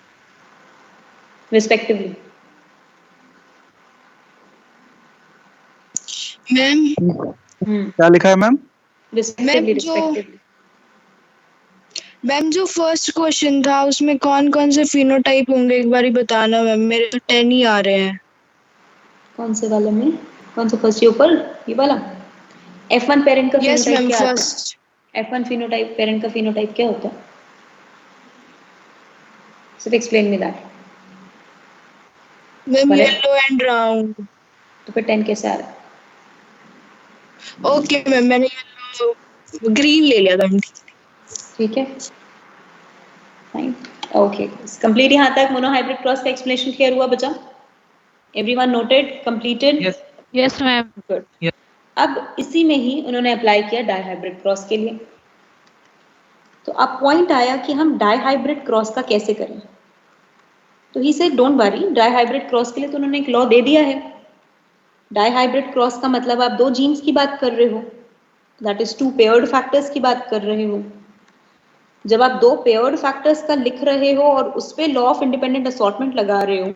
रिस्पेक्टिवली। मैम क्या लिखा है मैम? रिस्पेक्टिवली, मैम, जो- रिस्पेक्टिवली। मैम जो फर्स्ट क्वेश्चन था उसमें कौन कौन से फिनोटाइप होंगे एक बारी बताना मैम, मेरे तो 10 ही आ रहे हैं। कौन से वाले में? कौन सा फर्स्ट, ये ऊपर ये वाला F1 पेरेंट का यस फिनोटाइप मैम, क्या आता है? फर्स्ट F1 फिनोटाइप पेरेंट का फिनोटाइप क्या होता है? सिर्फ explain me that. Ma'am Correct. Yellow and round. तो फिर 10 कैसे आ रहा है? ओके मैम, मैंने ग्रीन ले लिया था। ठीक है, फाइन, ओके, कंप्लीट। यहाँ तक मोनोहाइब्रिड क्रॉस का एक्सप्लेनेशन क्लियर हुआ बच्चा? Everyone noted, completed? Yes yes ma'am. Good. Yes. अब इसी में ही उन्होंने अप्लाई किया डाइहाइब्रिड क्रॉस के लिए। तो अब पॉइंट आया कि हम डाइहाइब्रिड क्रॉस का कैसे करें। तो he said don't worry, dihybrid cross के लिए तो उन्होंने एक लॉ दे दिया है। डाइहाइब्रिड क्रॉस का मतलब आप दो जीन्स की बात कर रहे हो, that is two paired factors की बात कर रहे हो। जब आप दो पेयर्ड फैक्टर्स का लिख रहे हो और उस पे लॉ ऑफ इंडिपेंडेंट असॉर्टमेंट लगा रहे हो,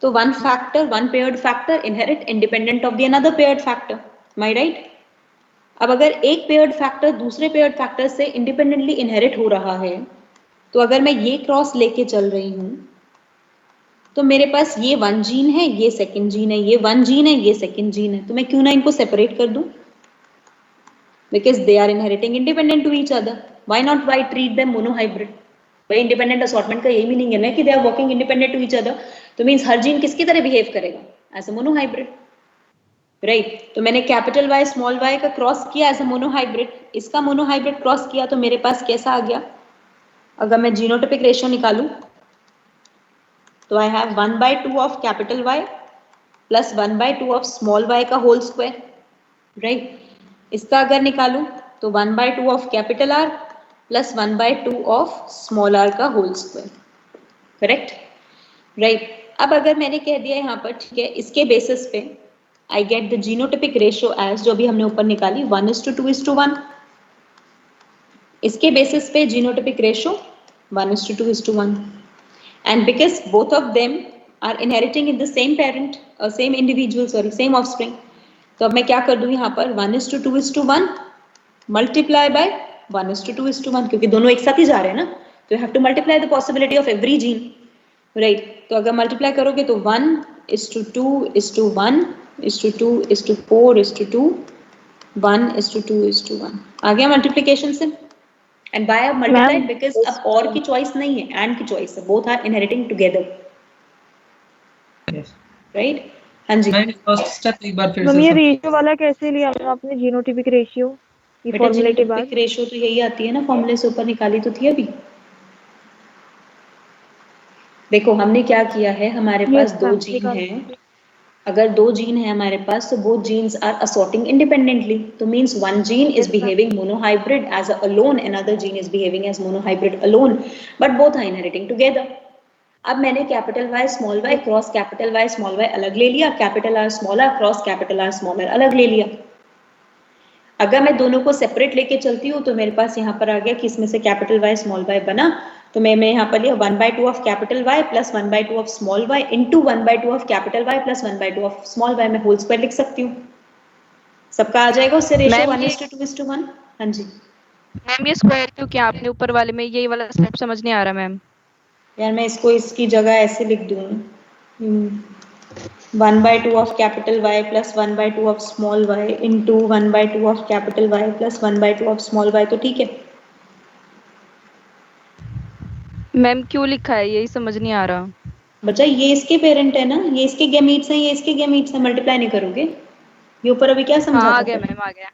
तो one paired factor inherit independent of the another paired factor, my right? अब अगर एक पेयर्ड फैक्टर दूसरे पेयर्ड फैक्टर से इंडिपेंडेंटली इनहेरिट हो रहा है, तो अगर मैं ये क्रॉस लेके चल रही हूं, तो मेरे पास ये वन जीन है, ये सेकंड जीन है, ये वन जीन है, ये सेकंड जीन है, तो मैं क्यों ना इनको सेपरेट कर दूं? Because they are inheriting independent to each other. Why not? Why treat them monohybrid? भाई इंडिपेंडेंट असॉर्टमेंट का यही मीनिंग है ना कि they are working independent to each other. तो मींस हर जीन किसकी तरह बिहेव करेगा? As a monohybrid, right? तो मैंने कैपिटल वाई स्मॉल वाई का क्रॉस किया एज अ मोनोहाइब्रिड, इसका मोनोहाइब्रिड क्रॉस किया, तो मेरे पास कैसा आ गया? अगर मैं जीनोटिपिक रेशियो निकालूं, तो I have 1/2 of capital Y plus 1/2 of small Y का होल स्क्वायर, राइट? इसका अगर निकालूं तो 1/2 of capital R plus 1/2 of small R का होल स्क्वायर, करेक्ट? राइट। अब अगर मैंने कह दिया यहाँ पर, ठीक है, इसके बेसिस पे I get the genotypic ratio as, जो भी हमने ऊपर निकाली, 1:2:1। इसके बेसिस पे genotypic ratio 1:2:1, and because both of them are inheriting in the same parent, same individual, sorry same offspring, तो अब मैं क्या कर दूं यहाँ पर 1:2:1 मल्टीप्लाई बाय 1:2:1, क्योंकि दोनों एक साथ ही जा रहे हैं ना, तो you have to multiply the possibility of every gene, right? तो अगर मल्टीप्लाई करोगे तो 1:2:2:2:4:2 1:2:1 आ गया मल्टीप्लीकेशन से। एंड बाय मल्टीप्लाइड बिकॉज अब और की चॉइस नहीं है, एंड की चॉइस है, both are inheriting together, right? हाँ जी मैं फर्स्ट स्टेप एक बार फिर मम्मी से ये रेशियो वाला कैसे लिया आपने, जीनोटिपिक रेशियो, ये बेटा, फॉर्मूले के बाद? जीनोटिपिक रेशियो तो यही आती है ना, फॉर्मूले से ऊपर निकाली तो थी अभी। देखो हमने क्या किया है, हमारे पास दो जीन हैं, अगर दो जीन है हमारे पास, तो both genes are assorting independently, तो means one gene is behaving monohybrid as alone, another gene is behaving as monohybrid alone, but both are inheriting together. अब मैंने capital Y small Y cross capital Y small Y अलग ले लिया, capital R small R cross capital R small R अलग ले लिया। अगर मैं दोनों को सेपरेट लेके चलती हूँ, तो मेरे पास यहाँ पर आ गया कि इसमें से कैपिटल वाई स्मॉल वाई बना, तो मैं यहाँ पर लिया 1/2 of capital Y plus 1/2 of small Y into 1/2 of capital Y plus 1/2 of small Y, मैं होल स्क्वायर लिख सकती हूँ। सबका आ जाएगा उससे रेशियो 1:2:1। हाँ जी मैम, ये स्क्वायर क्यों किया आपने ऊपर वाले में? यही वाला स्टेप समझ नहीं आ रहा मैम। यार, मैं इसको इसकी जगह ऐसे लिख दूँ, 1/2 of capital Y plus 1/2 of small Y into 1/2 of capital Y plus 1/2 of small Y, तो ठीक है। मैम क्यों लिखा है, यही समझ नहीं आ रहा। बच्चा, ये इसके पेरेंट है ना, ये इसके गैमीट्स हैं, ये इसके गैमीट्स हैं, मल्टीप्लाई नहीं करोगे। ये ऊपर अभी क्या समझा हाँ, आ था गया फिर? मैम, आ गया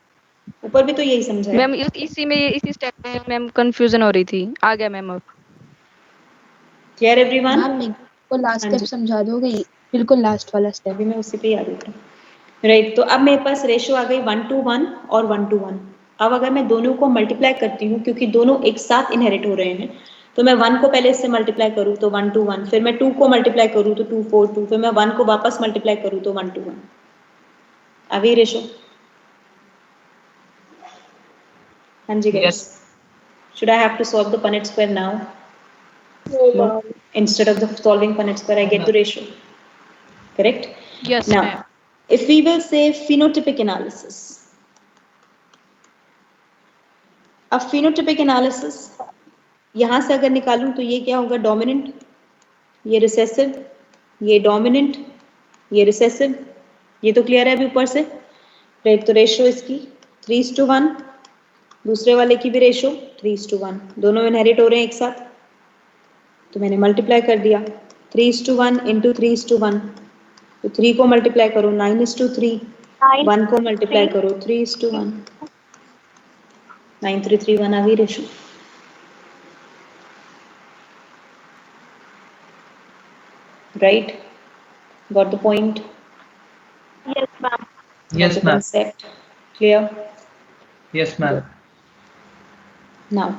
ऊपर भी तो यही समझा है। मैम। इसी स्टेप में मैम कंफ्यूजन हो रही थी। आ गया मैम अब। Clear everyone? मैम मेरे को लास्ट हाँ स्टेप जी, समझा दोगे, बिल्कुल लास्ट वाला स्टेप? अभी मैं उसी पे आ रही हूँ, राइट? तो अब मेरे पास रेशियो आ गई 1:1 और 1:1। अब अगर मैं दोनों को मल्टीप्लाई करती हूँ, क्योंकि दोनों एक साथ इनहेरिट हो रहे हैं, तो मैं 1 को पहले इससे मल्टीप्लाई करूँ तो 1:1, फिर मैं 2 को मल्टीप्लाई करूँ तो 2 4 2, फिर मैं 1 को वापस मल्टीप्लाई करूँ तो 1:1। आ गई रेशियो? हाँ जी guys, should I have to solve the Punnett square now? No. Instead of the solving Punnett square, I get the ratio. Correct? Yes, now, ma'am. if we will say phenotypic analysis. अब phenotypic analysis यहाँ से अगर निकालूं तो ये क्या होगा? Dominant, ये रिसेसिव, ये डोमिनेंट, ये रिसेसिव, ये तो क्लियर है अभी ऊपर से, राइट? तो रेशियो इसकी 3:1, दूसरे वाले की भी रेशियो 3:1, दोनों इनहेरिट हो रहे हैं एक साथ, तो मैंने मल्टीप्लाई कर दिया 3:1 इंटू 3:1, तो 3 को मल्टीप्लाई करो 9:3, 1 को मल्टीप्लाई करो 3:1 9331 आ गई ratio. Right? Got the point? Yes, ma'am. Yes, Got the ma'am. concept? Clear? Yes, ma'am. Now,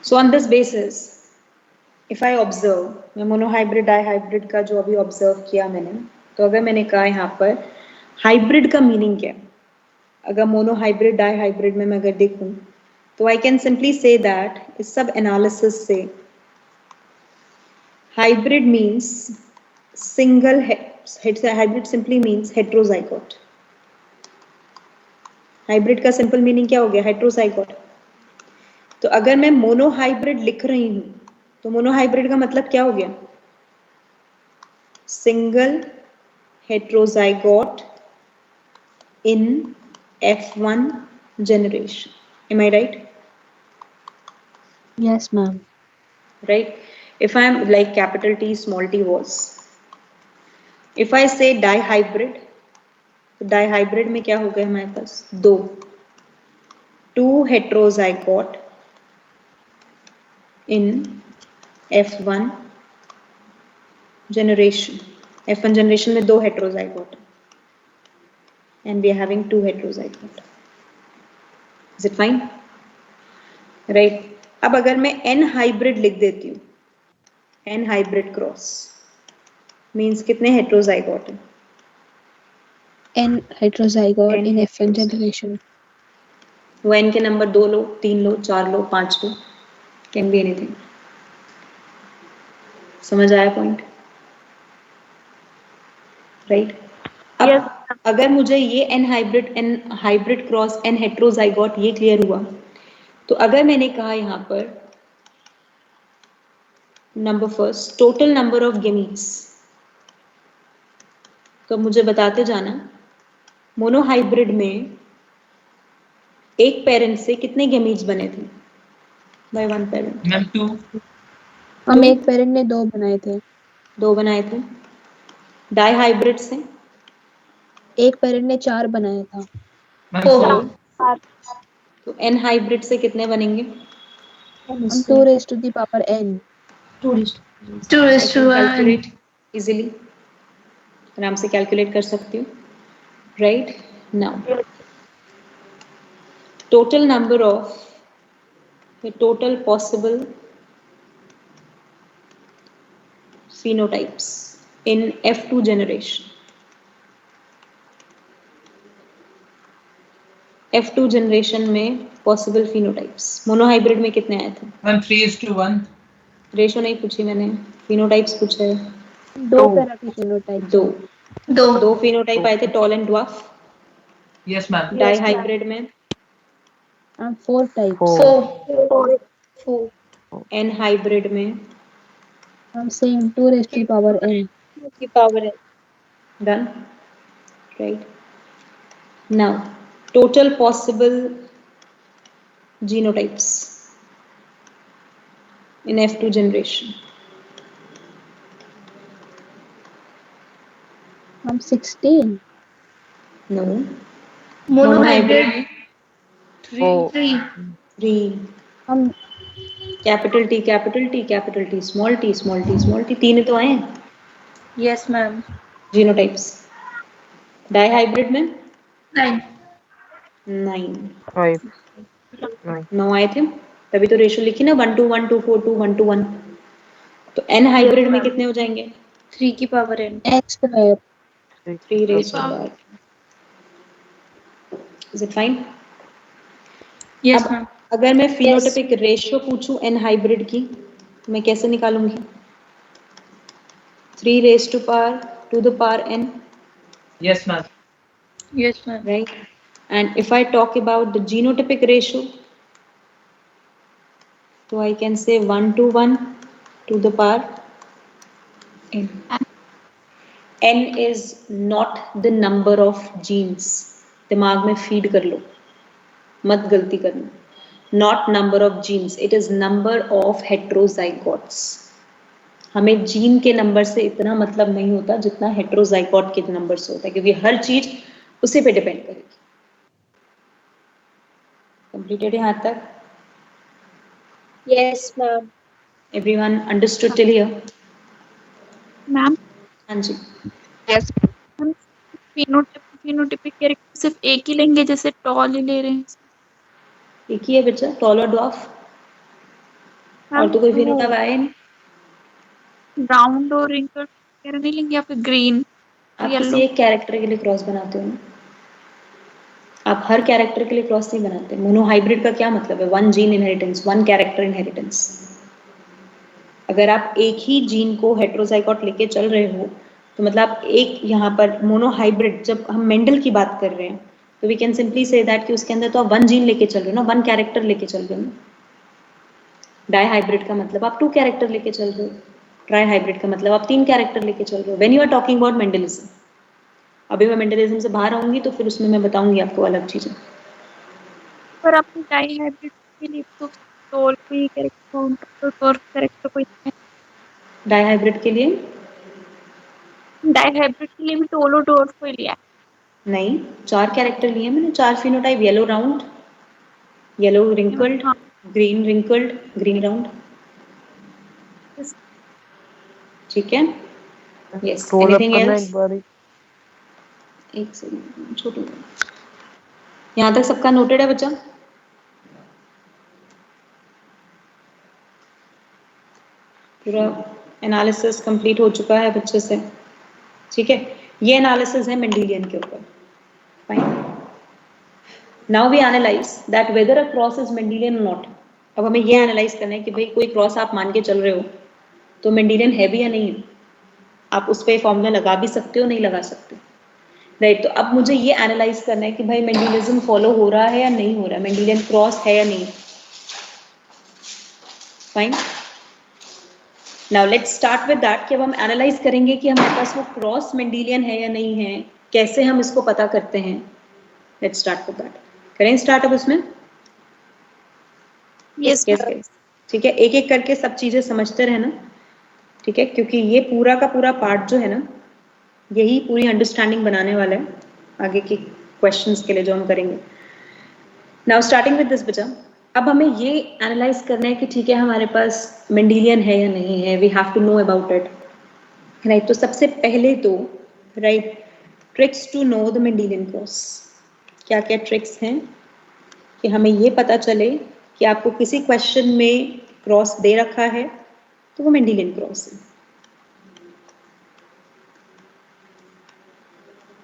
so on this basis, if I observe, मैं मोनोहाइब्रिड डाइहाइब्रिड का जो अभी ऑब्जर्व किया मैंने, तो अगर मैंने कहा यहाँ पर हाइब्रिड का मीनिंग क्या है, अगर मोनोहाइब्रिड डाइहाइब्रिड में मैं अगर देखूं, तो I can simply say that इस सब एनालिसिस से hybrid means single hybrid simply means heterozygote. Hybrid का सिंपल मीनिंग क्या हो गया? हेट्रोजाइगोट. तो अगर मैं मोनोहाइब्रिड लिख रही हूं, तो मोनोहाइब्रिड का मतलब क्या हो गया? Single heterozygote in F1 generation. Am I right? Yes, ma'am. Right? If I am like capital T, small t was. If I say dihybrid, तो dihybrid में क्या हो गया हमारे पास? दो. Two heterozygote in F1 generation. F1 generation में दो heterozygote. And we are having two heterozygote. Is it fine? Right? अब अगर मैं N hybrid लिख देती हूँ, N hybrid cross means कितने heterozygote हैं? N heterozygote N in F1 heterozygote. generation. वो N के number 2 low, 3 low, 4 low, 5 low, can be anything. समझ आया पॉइंट? राइट? अब अगर मुझे ये N hybrid cross N heterozygote ये क्लियर हुआ, तो अगर मैंने कहा यहाँ पर number first total number of gametes, तो मुझे बताते जाना मोनोहाइब्रिड में एक पेरेंट से कितने गेमीट्स बने थे? Bye one parent. मैम 2. हम एक पेरेंट ने 2 बनाए थे. 2 बनाए थे. डाइहाइब्रिड से एक पेरेंट ने 4 बनाया था. मैम 4. तो N हाइब्रिड से कितने बनेंगे? हम 2 raised to the power n. 2 is to 1. Calculate easily, आराम से कैलकुलेट कर सकती हूँ. Right? Now total number of the total possible phenotypes in F2 generation. F2 generation में possible phenotypes. मोनोहाइब्रिड में कितने आए थे? मैम 3:1. रेशो नहीं पूछी मैंने, phenotypes पूछा है. 2 तरह के phenotypes. दो phenotype आए थे, tall and dwarf. Yes, ma'am. Dihybrid में 4 types. 4. N हाइब्रिड में हम same 2 raised to the power n. की पावर है. done. Right? Now total possible genotypes in F2 generation. हम 16. No. Monohybrid. 3. 3. हम capital T small T small T, तीन तो आए हैं Yes, ma'am. जीनोटाइप्स. डाइहाइब्रिड में 9. 9. 5. 9 आए थे, तभी तो रेशो लिखी ना 1 to 1 2 4 2 1 to 1. तो N हाइब्रिड में कितने हो जाएंगे? 3 की power n. x square. 3 raised to power. Is it fine? Yes, अब ma'am. अगर मैं फिनोटाइपिक रेशियो पूछूं N हाइब्रिड की, तो मैं कैसे निकालूंगी? 3 raised to the power n. Yes, ma'am. Yes, ma'am. Right? And if I talk about the genotypic ratio, so I can say 1 to 1 to the power n. N is not the number of genes. दिमाग में feed कर लो, मत गलती करना. Not number of genes, it is number of heterozygotes. हमें gene के number से इतना मतलब नहीं होता जितना हेट्रोजाइगोट के नंबर से होता है, क्योंकि हर चीज उसी पे डिपेंड करेगी। कंप्लीटेड यहाँ तक? Yes, ma'am. Everyone understood till here? Ma'am हाँ जी। Yes. हम फिनोटिपिक कैरेक्टर सिर्फ एक ही लेंगे, जैसे टॉल ही ले रहे हैं। एक ही है बच्चा, टॉल और डॉफ, और तो कोई फिनोटाइप आया नहीं। राउंड और रिंकल वगैरह नहीं लेंगे, या फिर ग्रीन आप येलो? किसी एक कैरेक्टर के लिए क्रॉस बनाते हो ना, आप हर कैरेक्टर के लिए क्रॉस नहीं बनाते। मोनोहाइब्रिड का क्या मतलब है? One gene inheritance, one character inheritance. अगर आप एक ही जीन को हेट्रोजाइगोट लेके चल रहे हो तो मतलब आप एक यहाँ पर मोनोहाइब्रिड, जब हम मेंडल की बात कर रहे हैं तो we can simply say that कि उसके अंदर तो आप वन जीन लेके चल रहे हो ना, वन कैरेक्टर लेके चल रहे हो ना। डाई हाइब्रिड का मतलब आप टू कैरेक्टर लेके चल रहे हो, ट्राई हाइब्रिड का मतलब आप तीन कैरेक्टर लेके चल रहे हो। When you are talking about Mendelism, अभी मैं मेंडलिज्म से बाहर आऊंगी तो फिर उसमें मैं बताऊंगी आपको अलग चीजें। पर आपने डाई हाइब्रिड के लिए तो टॉल कोई कैरेक्टर और कैरेक्टर कोई डाई हाइब्रिड के लिए डाई हाइब्रिड के लिए भी टोल और डॉर्फ को ही लिया है। नहीं, चार कैरेक्टर लिए मैंने, चार phenotype, yellow round, yellow wrinkled, हाँ, ग्रीन रिंकल्ड, ग्रीन राउंड। ठीक है, यस। रोल अप एनीथिंग करना एल्स? एक बारी। एक सेकंड, छोटू, यहाँ तक सबका नोटेड है बच्चा? पूरा एनालिसिस कंप्लीट हो चुका है बच्चे से? ठीक है, ये एनालिसिस है मेंडेलियन के ऊपर। Fine, now we analyse that whether a cross is Mendelian और नॉट। अब हमें ये एनालाइज करना है कि भाई कोई क्रॉस आप मान के चल रहे हो तो मेंडेलियन है भी या नहीं है। आप उस पर फॉर्मूला लगा भी सकते हो, नहीं लगा सकते, राइट। तो अब मुझे ये एनालाइज करना है कि भाई मेंडेलिज्म फॉलो हो रहा है या नहीं हो रहा है, मेंडेलियन क्रॉस है या नहीं। Fine, now let's start with that कि अब हम एनालाइज करेंगे कि हमारे पास वो क्रॉस मेंडेलियन है या नहीं है, कैसे हम इसको पता करते हैं। Let's start with that. करें स्टार्ट अब उसमें? यस ठीक है, एक एक करके सब चीजें समझते रहना, ठीक है, क्योंकि ये पूरा का पूरा पार्ट जो है ना, यही पूरी अंडरस्टैंडिंग बनाने वाला है आगे की क्वेश्चंस के लिए जो हम करेंगे। नाउ स्टार्टिंग विद दिस बच्चा, अब हमें ये एनालाइज करना है कि ठीक है हमारे पास मेंडेलियन है या नहीं है, we have to know about it, right. तो सबसे पहले तो right, tricks to know the Mendelian cross. क्या क्या ट्रिक्स हैं कि हमें ये पता चले कि आपको किसी क्वेश्चन में क्रॉस दे रखा है तो वो मेंडेलियन क्रॉस है।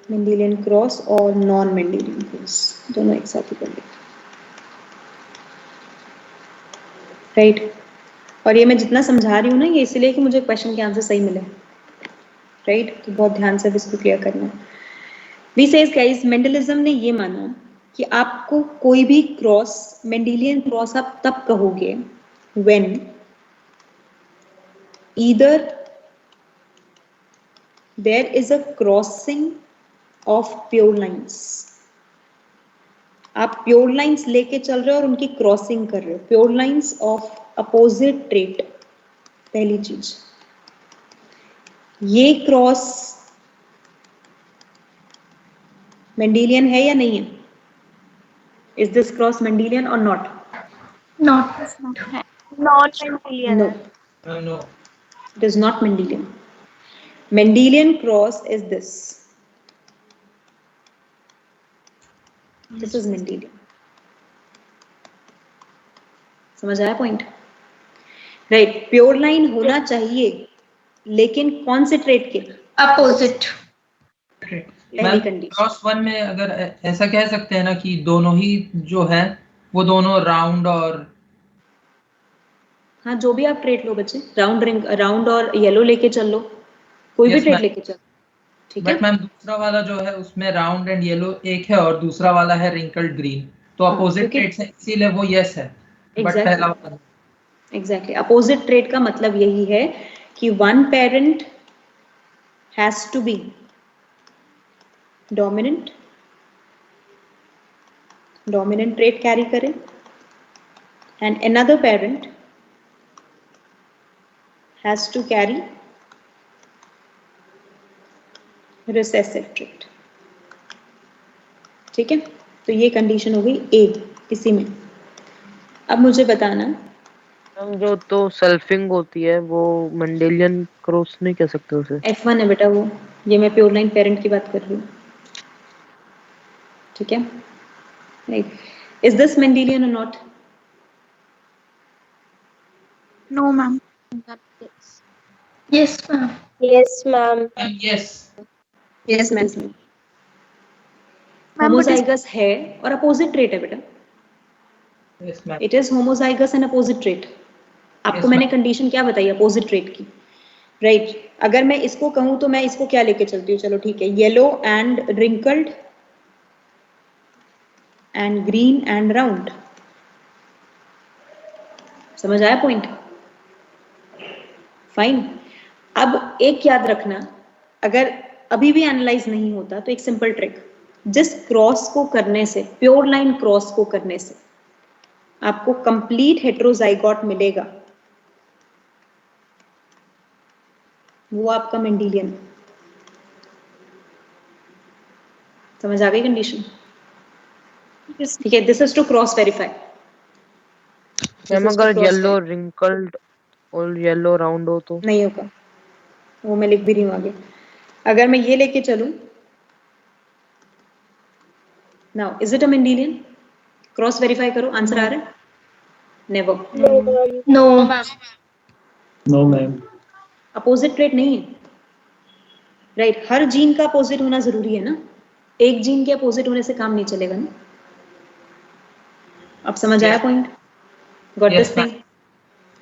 मेंडेलियन क्रॉस और नॉन मेंडेलियन क्रॉस दोनों एक साथ ही कर लेते, राइट। और ये मैं जितना समझा रही हूँ ना, ये इसलिए कि मुझे क्वेश्चन के आंसर सही मिले, राइट। तो बहुत ध्यान से इसको क्लियर करना है। वी सेज गाइस, मेंडलिज्म ने ये माना कि आपको कोई भी क्रॉस, मेंडेलियन क्रॉस आप तब कहोगे when either there is a crossing of pure lines. आप प्योर लाइंस लेके चल रहे हो और उनकी क्रॉसिंग कर रहे हो, pure lines of opposite trait. पहली चीज, ये क्रॉस मेंडेलियन है या नहीं है? इज दिस क्रॉस मेंडेलियन और not? Not. Not Mendelian No, है। No. it is not Mendelian. Mendelian cross is this. This is Mendelian. समझ आया पॉइंट? राइट, प्योर लाइन होना चाहिए, लेकिन कौन से ट्रेट के? Opposite. पहली कंडीशन। क्रॉस वन में अगर ऐसा कह सकते हैं ना कि दोनों ही जो है वो दोनों राउंड और हाँ, जो भी आप ट्रेट लो बच्चे, राउंड रिंग, राउंड और येलो लेके चल लो, कोई भी ट्रेट लेके चल, ठीक है। बट मैम दूसरा वाला जो है उसमें राउंड एंड येलो एक है और दूसरा वाला है रिंकल्ड ग्रीन, तो अपोजिट ट्रेड्स है, इसीलिए वो यस है। बट पहला वाला एग्जैक्टली, अपोजिट ट्रेट का मतलब यही है कि one parent has to be dominant, dominant trait carry करे, and another parent has to carry recessive trait. ठीक है, तो ये कंडीशन हो गई ए इसी में। अब मुझे बताना जो तो सेल्फिंग होती है वो मेंडेलियन क्रॉस नहीं कह सकते उसे। F1 है बेटा वो, ये मैं प्योर लाइन पेरेंट की बात कर रही हूँ। ठीक है, राइट, इज दिस मेंडेलियन और not? No ma'am. Yes, ma'am. Yes, ma'am. Yes. Yes ma'am. Ma'am homozygous है और अपोजिट ट्रेट है बेटा। Yes, ma'am. It is homozygous and opposite trait. आपको Yes, मैंने ma'am. कंडीशन क्या बताई अपोजिट ट्रेट की, राइट अगर मैं इसको कहूं तो मैं इसको क्या लेके चलती हूँ, चलो ठीक है, yellow and wrinkled and green and round. समझ आया पॉइंट? फाइन। अब एक याद रखना, अगर अभी भी एनालाइज नहीं होता तो एक सिंपल ट्रिक, जिस क्रॉस को करने से, प्योर लाइन क्रॉस को करने से आपको कंप्लीट हेटेरोजाइगोट मिलेगा, वो आपका मेंडेलियन। समझ आ गई कंडीशन? ठीक है, this is to cross verify. Ma'am अगर येलो रिंकल्ड और येलो राउंड हो तो नहीं होगा, वो मैं लिख भी रही हूँ आगे। अगर मैं ये लेके चलूं, now is it a Mendelian? Cross verify करो, आंसर आ रहा है? Never. No. No ma'am. Opposite trait नहीं है, राइट हर जीन का अपोजिट होना जरूरी है ना, एक जीन के अपोजिट होने से काम नहीं चलेगा ना। अब समझ आया point? Got Yes, this thing?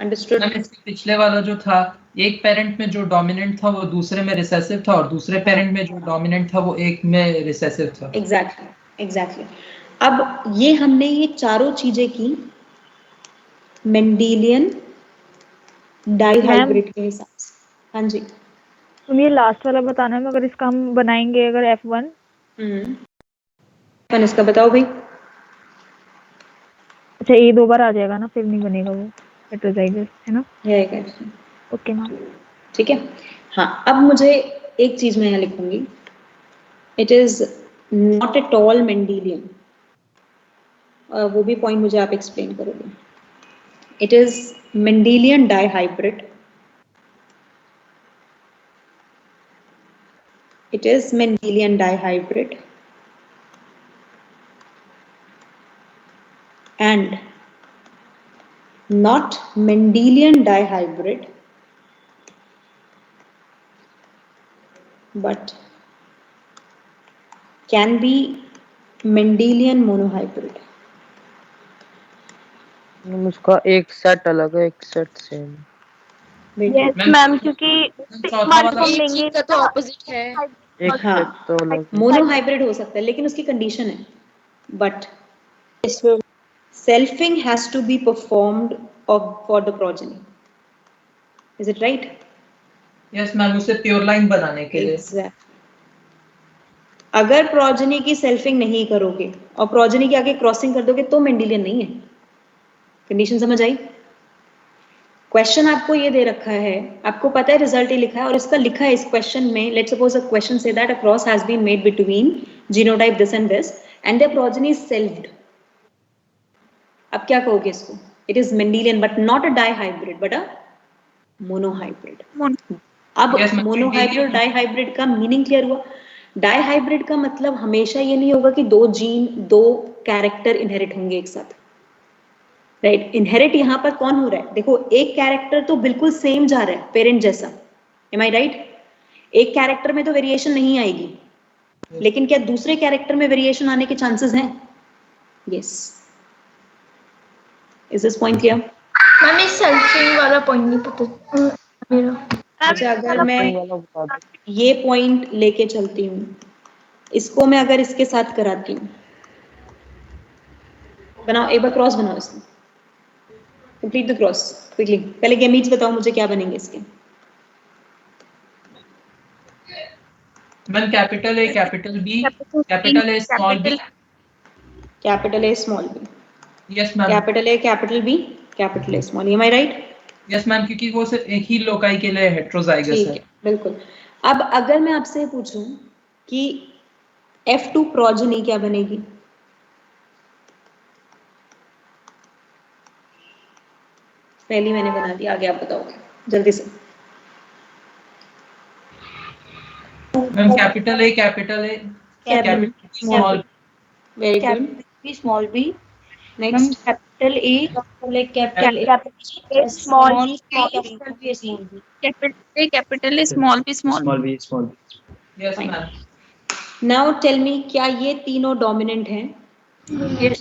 Understood? Ma'am इसके पिछले वाला जो था, एक पेरेंट में जो डोमिनेंट था वो दूसरे में रिसेसिव था, और दूसरे पेरेंट में जो डोमिनेंट था वो एक में रिसेसिव था। Exactly exactly. अब ये हमने ये चारों चीजें की मेंडेलियन डाइहाइब्रिड के हिसाब से। हाँ जी। तुम ये लास्ट वाला बताना है, अगर इसका हम बनाएंगे अगर F1 इसका बताओ भाई। अच्छा ये 2 बार आ जाएगा ना, फिर नहीं बनेगा वो हेटेरोजाइगस, है ना? Okay ma'am. ठीक है, हाँ अब मुझे एक चीज मैं यहाँ लिखूंगी, it is not at all Mendelian, वो भी पॉइंट मुझे आप एक्सप्लेन करोगे। It is Mendelian dihybrid, it is Mendelian dihybrid and not Mendelian dihybrid but can be Mendelian monohybrid. उसका एक सेट अलग है, एक सेट सेम। यस मैम, क्योंकि लेंगे का तो ऑपोजिट है। एक सेट तो अलग है। मोनोहाइब्रिड हो सकता है, लेकिन उसकी कंडीशन है, but selfing has to be performed for the progeny. Is it right? Yes ma'am, उसे प्योर लाइन बनाने के लिए। Exactly. अगर प्रोजेनी की सेल्फिंग नहीं करोगे और प्रोजेनी के आगे क्रॉसिंग कर दोगे तो मेंडेलियन नहीं है। कंडीशन समझ आई? क्वेश्चन आपको ये दे रखा है, आपको पता है रिजल्ट ही लिखा है, और इसका लिखा है इस क्वेश्चन में, let's suppose a question say that a cross has been made between genotype this and this and their progeny is selfed. अब क्या कहोगे इसको? It is Mendelian but not a dihybrid but a monohybrid. अब monohybrid dihybrid का meaning clear हुआ? Dihybrid का मतलब हमेशा ये नहीं होगा कि 2 जीन 2 कैरेक्टर इनहेरिट होंगे एक साथ, राइट इनहेरिट यहाँ पर कौन हो रहा है? देखो एक कैरेक्टर तो बिल्कुल सेम जा रहा है पेरेंट जैसा, एम आई राइट? एक कैरेक्टर में तो वेरिएशन नहीं आएगी, लेकिन क्या दूसरे कैरेक्टर में वेरिएशन आने के चांसेस हैं? Yes. Is this point clear? Ma'am इस सेल्फिंग वाला पॉइंट नहीं पता मेरा। अच्छा अगर मैं ये पॉइंट लेके चलती हूँ, इसको मैं अगर इसके साथ कराती हूँ, बनाओ एक बार क्रॉस बनाओ इसमें, कंप्लीट द क्रॉस क्विकली। पहले गैमीट्स बताओ मुझे क्या बनेंगे इसके। Ma'am capital A capital B, capital A small B, capital A small B. Yes ma'am, capital A capital B capital A small, am I right? Yes ma'am, क्योंकि वो सिर्फ एक ही लोकाई के लिए हेट्रोजाइगस ठीक है। है, बिल्कुल। अब अगर मैं आपसे पूछूं कि F2 प्रोजेनी क्या बनेगी? पहली मैंने बना दी, आगे आप बताओगे जल्दी से। Ma'am capital A small, very good. B, small b. Next Capital A, capital A, small small b, capital B, small b. capital A, small b, small b. Small b, small b. Yes ma'am. Now tell me, क्या ये तीनों dominant हैं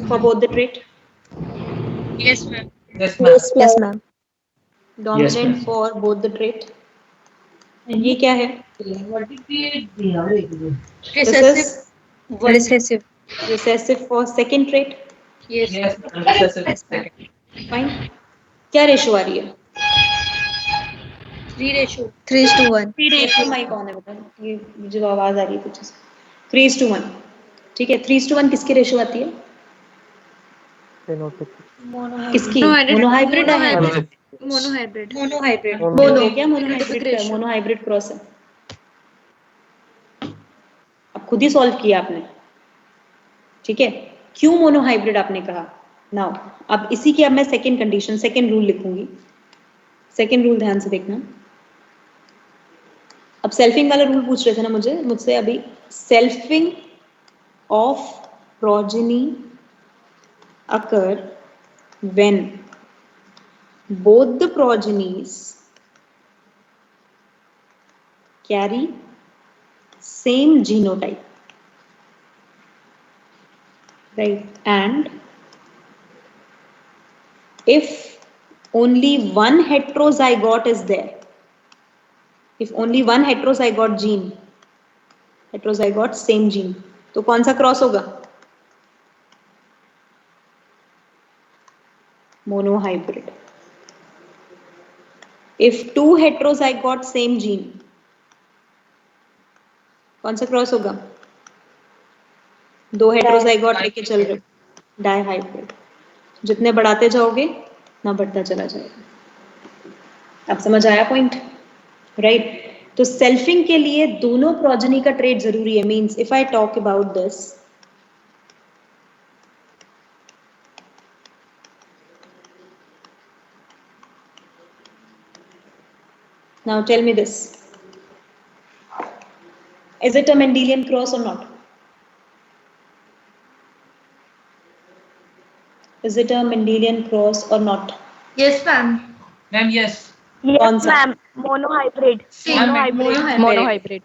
for both the trait? Yes, ma'am. Yes ma'am. Yes, ma'am. Dominant ma'am. For both the trait. ये क्या है? Recessive. Recessive for second trait. Yes ma'am, recessive second. Fine. क्या ratio आ रही है? 3:1. माइक ऑन है बेटा, ये जो आवाज आ रही है पीछे से। 3:1। ठीक है, 3:1 किसकी रेशो आती है? किसकी? मोनोहाइब्रिड है। Monohybrid. Monohybrid Mono. हो गया, मोनोहाइब्रिड का, ratio. मोनोहाइब्रिड क्रॉस है। अब खुद ही सॉल्व किया आपने, ठीक है? क्यों मोनोहाइब्रिड आपने कहा? नाउ अब इसी की अब मैं सेकंड कंडीशन, सेकंड रूल लिखूंगी। सेकंड रूल ध्यान से देखना। अब सेल्फिंग वाला रूल पूछ रहे थे ना मुझसे अभी। Selfing of progeny occur when both the progenies carry same genotype, right? And if only one heterozygote is there, if only one heterozygote gene, heterozygote same gene, तो कौन सा क्रॉस होगा? Monohybrid. If two heterozygote same gene, कौन सा cross होगा? दो हेटेरोजाइगोट लेके चल रहे, डाइहाइब्रिड। जितने बढ़ाते जाओगे ना बढ़ता चला जाएगा। अब समझ आया पॉइंट, राइट? तो सेल्फिंग के लिए दोनों प्रोजेनी का ट्रेट जरूरी है। Means if I talk about this, now tell me this, is it a Mendelian cross or not? Is it a Mendelian cross or not? Yes, ma'am. Ma'am yes. Yes, ma'am. Monohybrid. Monohybrid.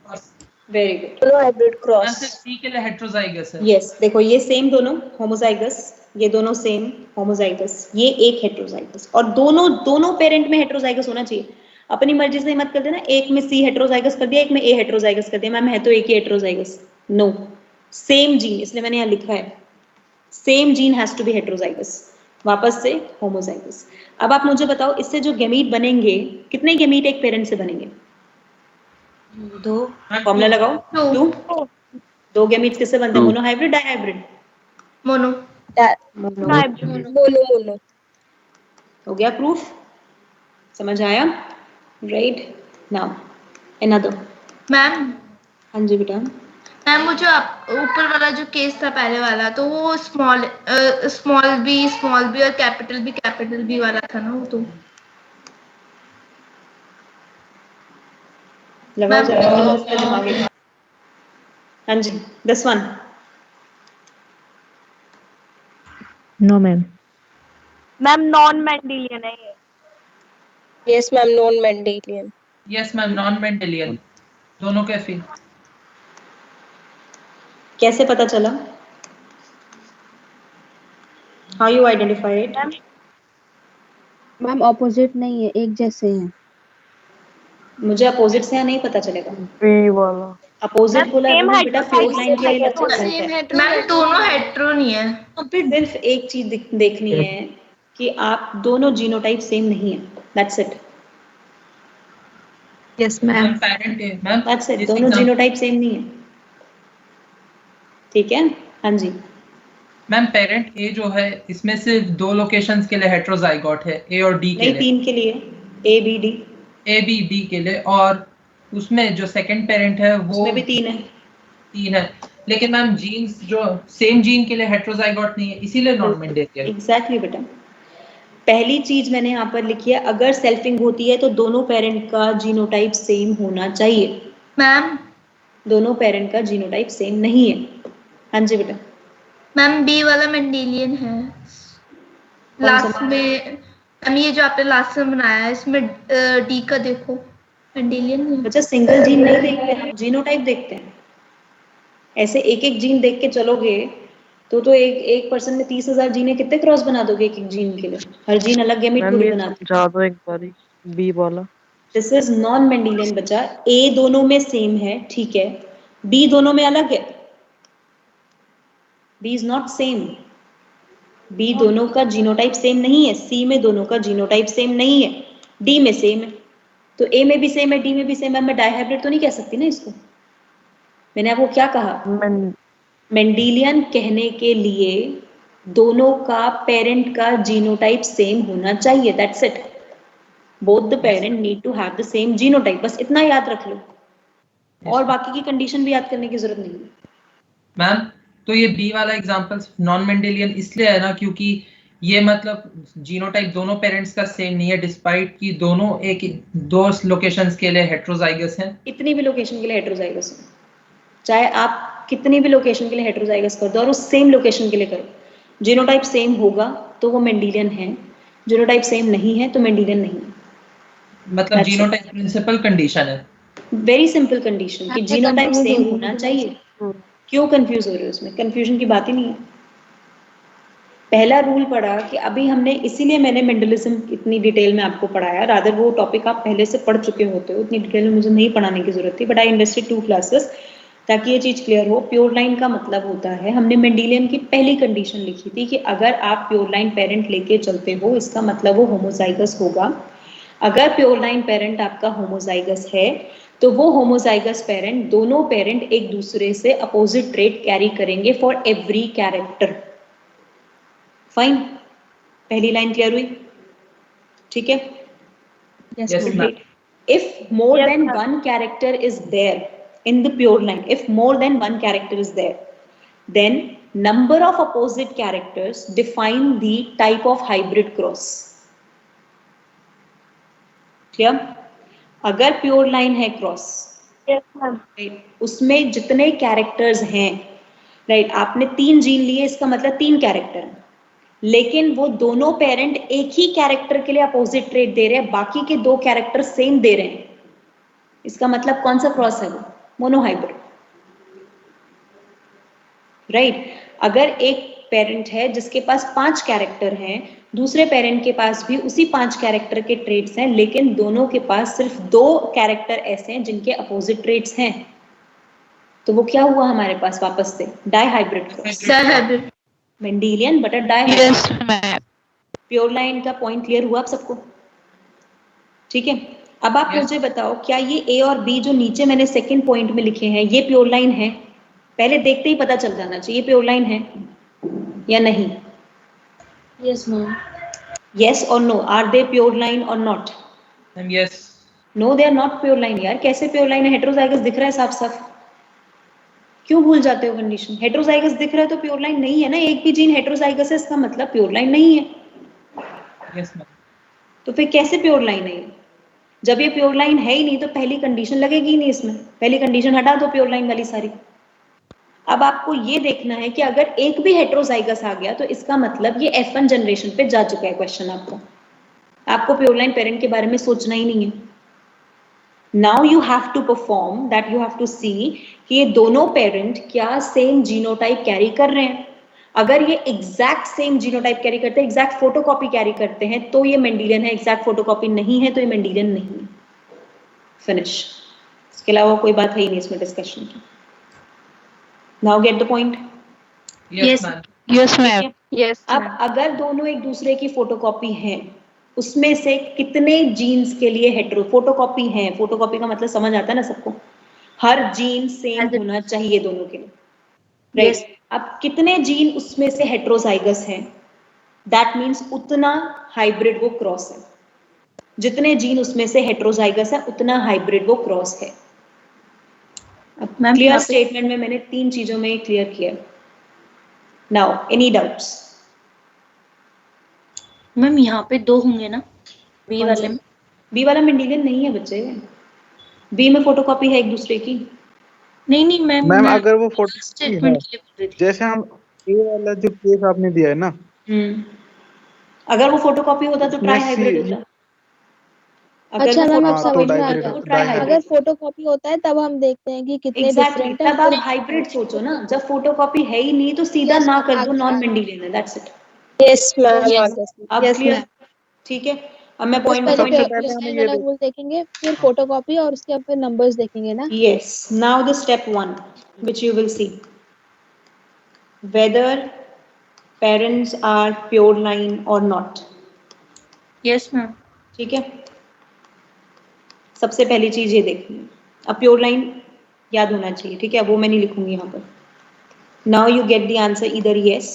Very good. Monohybrid ma'am cross. सिर्फ सी के लिए heterozygous है। Yes, देखो ये same दोनों homozygous, ये दोनों same homozygous, ये एक हेट्रोजाइगस, और दोनों पेरेंट में हेट्रोजाइगस होना चाहिए। अपनी मर्जी से मत कर देना, एक में सी हेट्रोजाइगस कर दिया, एक में ए हेट्रोजाइगस कर दिया, मैम है तो एक ही हेट्रोजाइगस। नो, सेम जीन, इसलिए मैंने यहाँ लिखा है same gene has to be heterozygous, वापस से होमोजाइगस। अब आप मुझे बताओ, इससे जो गैमीट बनेंगे, कितने गैमीट एक पेरेंट से बनेंगे? दो। फॉर्मूला लगाओ। टू। दो गैमीट्स किससे बनते हैं? Monohybrid, dihybrid? मोनो। Mono. हो गया प्रूफ? समझ आया? राइट। Now another. मैम, हाँ जी बेटा। मैम वो जो आप ऊपर वाला जो केस था पहले वाला, तो वो स्मॉल बी और कैपिटल बी वाला था ना वो? तो लगाओ मैम, जरा इस पे दिमाग। हाँ जी, this one. No ma'am. Ma'am non Mendelian है ये। Yes, ma'am. Non-Mendelian. Yes ma'am, non Mendelian. दोनों कैसे? कैसे पता चला? How you identify it? Ma'am opposite नहीं है, एक जैसे हैं। मुझे अपोजिट से नहीं पता चलेगा। बी वाला अपोजिट बोला Same रूल बेटा, फ्लोर लाइन के लिए लगता है। मैम दोनों हेट्रो नहीं है। सिर्फ एक चीज देखनी है कि आप दोनों जीनोटाइप सेम नहीं है, that's it. Yes, ma'am ma'am. Parent है मैम, दैट्स इट, इस दोनों एग्जांपल जीनोटाइप सेम नहीं है। ठीक है, हाँ जी। मैम पेरेंट ए जो है इसमें सिर्फ दो लोकेशंस के लिए हेट्रोजाइगोट है, ए और डी के नहीं, लिए। 3 के लिए। A B D, A B D के लिए, और उसमें जो सेकंड पेरेंट है वो उसमें भी 3 है। 3 है, लेकिन मैम जीन्स जो सेम जीन के लिए हेटेरोजाइगोट नहीं है, इसीलिए नॉन मेंडेलियन। एग्जैक्टली बेटा, पहली चीज मैंने यहाँ पर लिखी है, अगर सेल्फिंग होती है तो दोनों पेरेंट का जीनोटाइप सेम होना चाहिए। मैम दोनों पेरेंट का जीनोटाइप सेम नहीं है। हाँ जी बेटा। मैम बी वाला मेंडेलियन है लास्ट में। मैम ये जो आपने लास्ट में बनाया है इसमें डी का देखो मेंडेलियन है। बच्चा सिंगल जीन नहीं देखते हैं, जीनोटाइप देखते हैं। ऐसे एक एक जीन देख के चलोगे तो एक पर्सन में 30,000 जीन है, कितने क्रॉस बना दोगे एक एक जीन के लिए? हर जीन अलग गैमेट मैम थोड़ी ये बनाते। समझा दो एक बारी बी वाला। दिस इज नॉन मेंडेलियन बच्चा। ए दोनों में सेम है, ठीक है, बी दोनों में अलग है। B is not same. B दोनों का जीनोटाइप सेम नहीं है, सी में दोनों का जीनोटाइप सेम नहीं है, डी में सेम है। तो ए में भी सेम है, डी में भी सेम है, मैं डायहाइब्रिड तो नहीं कह सकती ना इसको। मैंने आपको क्या कहा? मेंडेलियन कहने के लिए दोनों का पेरेंट का जीनोटाइप सेम होना चाहिए, that's it. Both the parent need to have the same genotype, बस इतना याद रख लो, और बाकी की कंडीशन भी याद करने की जरूरत नहीं है। मैम तो ये बी वाला एग्जांपल नॉन मेंडेलियन इसलिए है ना क्योंकि ये मतलब जीनोटाइप दोनों पेरेंट्स का सेम नहीं है, डिस्पाइट कि दोनों दो लोकेशंस के लिए हेटेरोजाइगस हैं। इतनी भी लोकेशन के लिए हेटेरोजाइगस है, चाहे आप कितनी भी लोकेशन के लिए हेटेरोजाइगस कर दो और उस सेम लोकेशन के लिए करो, जीनोटाइप सेम होगा तो वो मेंडेलियन है, जीनोटाइप सेम नहीं है तो मेंडेलियन नहीं है। मतलब जीनोटाइप प्रिंसिपल कंडीशन है, वेरी सिंपल कंडीशन कि जीनोटाइप सेम होना चाहिए। क्यों कंफ्यूज हो रहे हो? उसमें कंफ्यूजन की बात ही नहीं है। पहला रूल पढ़ा कि अभी हमने, इसीलिए मैंने मेंडलिज्म इतनी डिटेल में आपको पढ़ाया, रादर वो टॉपिक आप पहले से पढ़ चुके होते हो, इतनी डिटेल में मुझे नहीं पढ़ाने की जरूरत थी, बट आई इन्वेस्टेड 2 क्लासेस ताकि ये चीज क्लियर हो। प्योर लाइन का मतलब होता है, हमने मेंडेलियन की पहली कंडीशन लिखी थी कि अगर आप प्योर लाइन पेरेंट लेके चलते हो इसका मतलब वो होमोजाइगस होगा। अगर प्योर लाइन पेरेंट आपका होमोजाइगस है तो वो होमोजाइगस पेरेंट, दोनों पेरेंट एक दूसरे से अपोजिट ट्रेट कैरी करेंगे फॉर एवरी कैरेक्टर। फाइन, पहली लाइन क्लियर हुई? ठीक है। If more than one character is there in the pure line, if more than one character is there, then number of opposite characters define the type of hybrid cross. Clear? अगर pure line है cross, उसमें जितने characters हैं, right, आपने 3 gene लिए, इसका मतलब 3 character हैं, लेकिन वो दोनों पेरेंट एक ही कैरेक्टर के लिए अपोजिट ट्रेट दे रहे हैं, बाकी के 2 कैरेक्टर सेम दे रहे हैं, इसका मतलब कौन सा क्रॉस है? वो मोनोहाइब्रिड, राइट। अगर एक पेरेंट है जिसके पास 5 कैरेक्टर हैं, दूसरे पेरेंट के पास भी उसी 5 कैरेक्टर के ट्रेट्स हैं, लेकिन दोनों के पास सिर्फ 2 कैरेक्टर ऐसे हैं जिनके अपोजिट ट्रेट्स हैं, तो वो क्या हुआ हमारे पास वापस से? Dihybrid cross, Mendelian but dihybrid. Pure line का पॉइंट क्लियर हुआ आप सबको? ठीक है। अब आप मुझे बताओ, क्या ये ए और बी जो नीचे मैंने सेकंड पॉइंट में लिखे हैं ये प्योर लाइन है? पहले देखते ही पता चल जाना चाहिए प्योर लाइन है या नहीं। Yes, ma'am. Yes or no? Are they pure line or not? Yes. No, they are not pure line यार। कैसे प्योर लाइन है? हेटेरोजाइगस दिख रहा है साफ साफ, क्यों भूल जाते हो कंडीशन? हेटेरोजाइगस दिख रहा है तो प्योर लाइन नहीं है ना, एक भी जीन हेटेरोजाइगस है इसका मतलब प्योर लाइन नहीं है। Yes, ma'am. तो फिर कैसे प्योर लाइन है? जब ये प्योर लाइन है ही नहीं तो पहली कंडीशन लगेगी ही नहीं इसमें, पहली कंडीशन हटा दो प्योर लाइन वाली सारी। अब आपको ये देखना है कि अगर एक भी हेटेरोजाइगस आ गया तो इसका मतलब ये F1 जनरेशन पे जा चुका है क्वेश्चन। आपको प्योर लाइन पेरेंट के बारे में सोचना ही नहीं है। Now you have to perform that, you have to see कि ये दोनों पेरेंट क्या सेम जीनोटाइप कैरी कर रहे हैं। अगर ये एग्जैक्ट सेम जीनोटाइप कैरी करते हैं, एग्जैक्ट फोटोकॉपी कैरी करते हैं, तो ये मेंडेलियन है। एग्जैक्ट फोटोकॉपी नहीं है तो ये मेंडेलियन नहीं है। फिनिश। इसके अलावा कोई बात है ही नहीं इसमें डिस्कशन की। Now get the point? Yes, ma'am. Yes, ma'am. Yes. अब अगर दोनों एक दूसरे की फोटोकॉपी हैं, उसमें से कितने जीन्स के लिए हेटेरो फोटोकॉपी हैं? फोटोकॉपी का मतलब समझ आता है ना सबको, हर जीन सेम होना चाहिए दोनों के लिए, राइट। अब कितने जीन उसमें से हेटेरोजाइगस हैं, दैट मीन्स उतना हाइब्रिड वो क्रॉस है। जितने जीन उसमें से हेट्रोजाइगस है उतना हाइब्रिड वो क्रॉस है। अब मैम क्लियर यहाँ पे स्टेटमेंट में मैंने 3 चीजों में क्लियर किया। Now any doubts? मैम यहाँ पे 2 होंगे ना बी वाले में? बी वाला मेंडेलियन नहीं है बच्चे, बी में फोटोकॉपी है एक दूसरे की। नहीं मैम, मैम मैं अगर वो फोटो है, स्टेटमेंट के लिए बोल रही थी। जैसे हम ए वाला जो केस आपने दिया है ना, अगर वो फोटोकॉपी होता तो उसमें ट्राई सी हाइब्रिड होता। अगर अच्छा वो मैम, अब हाँ तो समझ में आ डाइहाइब्रिड गया। होता, ट्राई अगर हाइब्रिड। फोटोकॉपी होता है तब हम देखते हैं कि कितने एग्जैक्टली, डिफरेंट है, तब आप हाइब्रिड सोचो ना। जब फोटोकॉपी है ही नहीं तो सीधा Yes, ना ma'am, कर आ दो, गया, नॉन आ गया। मेंडेलियन है, दैट्स इट। Yes ma'am. अब यस क्लियर? मैम। ठीक है, अब मैं बस पॉइंट पहले पॉइंट सबसे पहले प्लस हमें साइन ये वाला देख, रूल देखेंगे, फिर हाँ, फोटोकॉपी और उसके फिर नंबर्स देखेंगे ना। Yes, now the step 1 which you will see whether parents are pure line or not. Yes ma'am. ठीक है, सबसे पहली चीज ये देखनी है। अब प्योर लाइन याद होना चाहिए, ठीक है, वो मैं नहीं लिखूंगी यहाँ पर। Now you get the answer either yes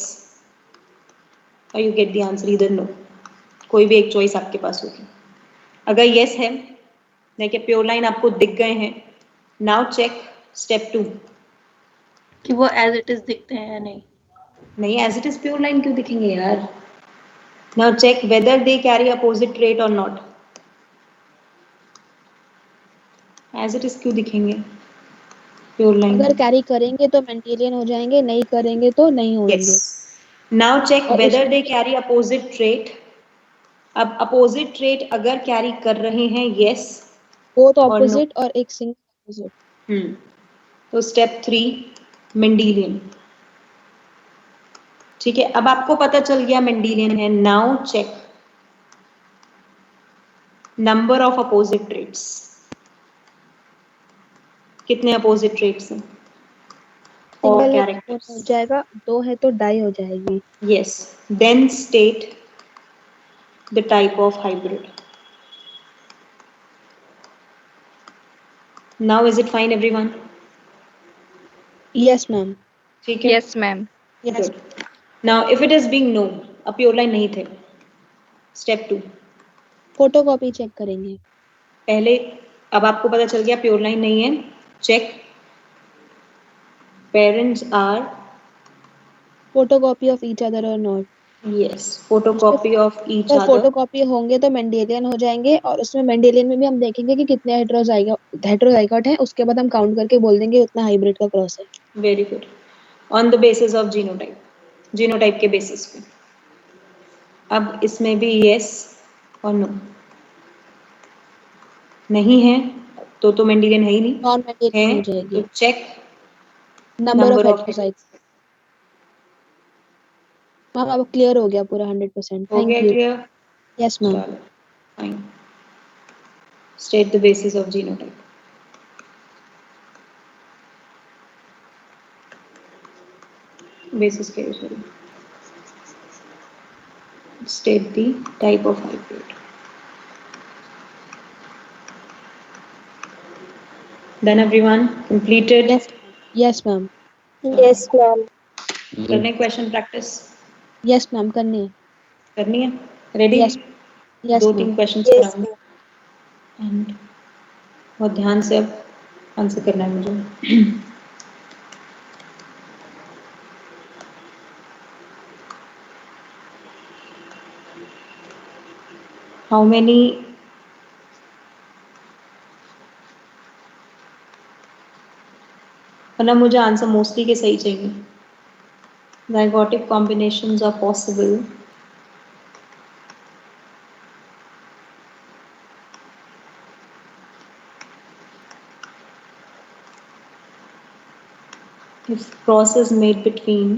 और you get the answer either no, कोई भी एक चॉइस आपके पास होगी। अगर यस है, देखिए प्योर लाइन आपको दिख गए हैं। Now check step 2। कि वो एज इट इज दिखते हैं या नहीं। नहीं, as it is pure line क्यों दिखेंगे यार। Now check whether they carry opposite trait और नॉट। एज इट इज क्यों दिखेंगे प्योर लाइन? अगर कैरी करेंगे तो मेंडेलियन हो जाएंगे, नहीं करेंगे तो नहीं होंगे। यस। नाउ चेक और वेदर उसमें दे कैरी अपोजिट ट्रेट। अब अपोजिट ट्रेट अगर कैरी कर रहे हैं यस बोथ और नो। ऑपोजिट और एक सिंगल ऑपोजिट। तो स्टेप 3 मेंडेलियन। ठीक है, अब आपको पता चल गया मेंडेलियन है। Now check number of opposite traits. कितने अपोजिट ट्रेट्स हैं और सिंगल है तो 4 हो कैरेक्टर्स? जाएगा, 2 है तो डाई हो जाएगी। Yes, then state the type of hybrid. Now is it fine everyone? Yes ma'am. ठीक है, yes ma'am. Yes. Good. Now if it is being no, अब प्योर लाइन नहीं थे, स्टेप 2 फोटोकॉपी चेक करेंगे। पहले। अब आपको पता चल गया प्योर लाइन नहीं है, check parents are photocopy of each other और not. Yes photocopy of each अगर अदर। फोटोकॉपी होंगे तो मेंडेलियन हो जाएंगे, और उसमें मेंडेलियन में भी हम देखेंगे कि कितने हेटेरोजाइगोट है, उसके बाद हम काउंट करके बोल देंगे उतना हाइब्रिड का क्रॉस है। Very good, on the basis of genotype, genotype के बेसिस पे। अब इसमें भी यस और नो। नहीं है तो मेंडेलियन है ही नहीं, नॉन मेंडेलियन है हो तो जाएगी। Check number of number of heterozygote. Ma'am अब क्लियर हो गया पूरा 100%। हो थैंक गया यू। क्लियर? Yes ma'am. चलो fine, state the basis of genotype. Basis के sorry, state the type of hybrid. Done everyone? Completed? Yes yes ma'am. Yes ma'am. करने question practice yes ma'am करनी है। करनी है? Ready? Yes yes ma'am. 2-3 questions yes कराऊंगी and बहुत ध्यान से अब आंसर करना है मुझे। हाउ मेनी मतलब मुझे आंसर मोस्टली के सही चाहिए। Zygotic combinations are possible if cross is made between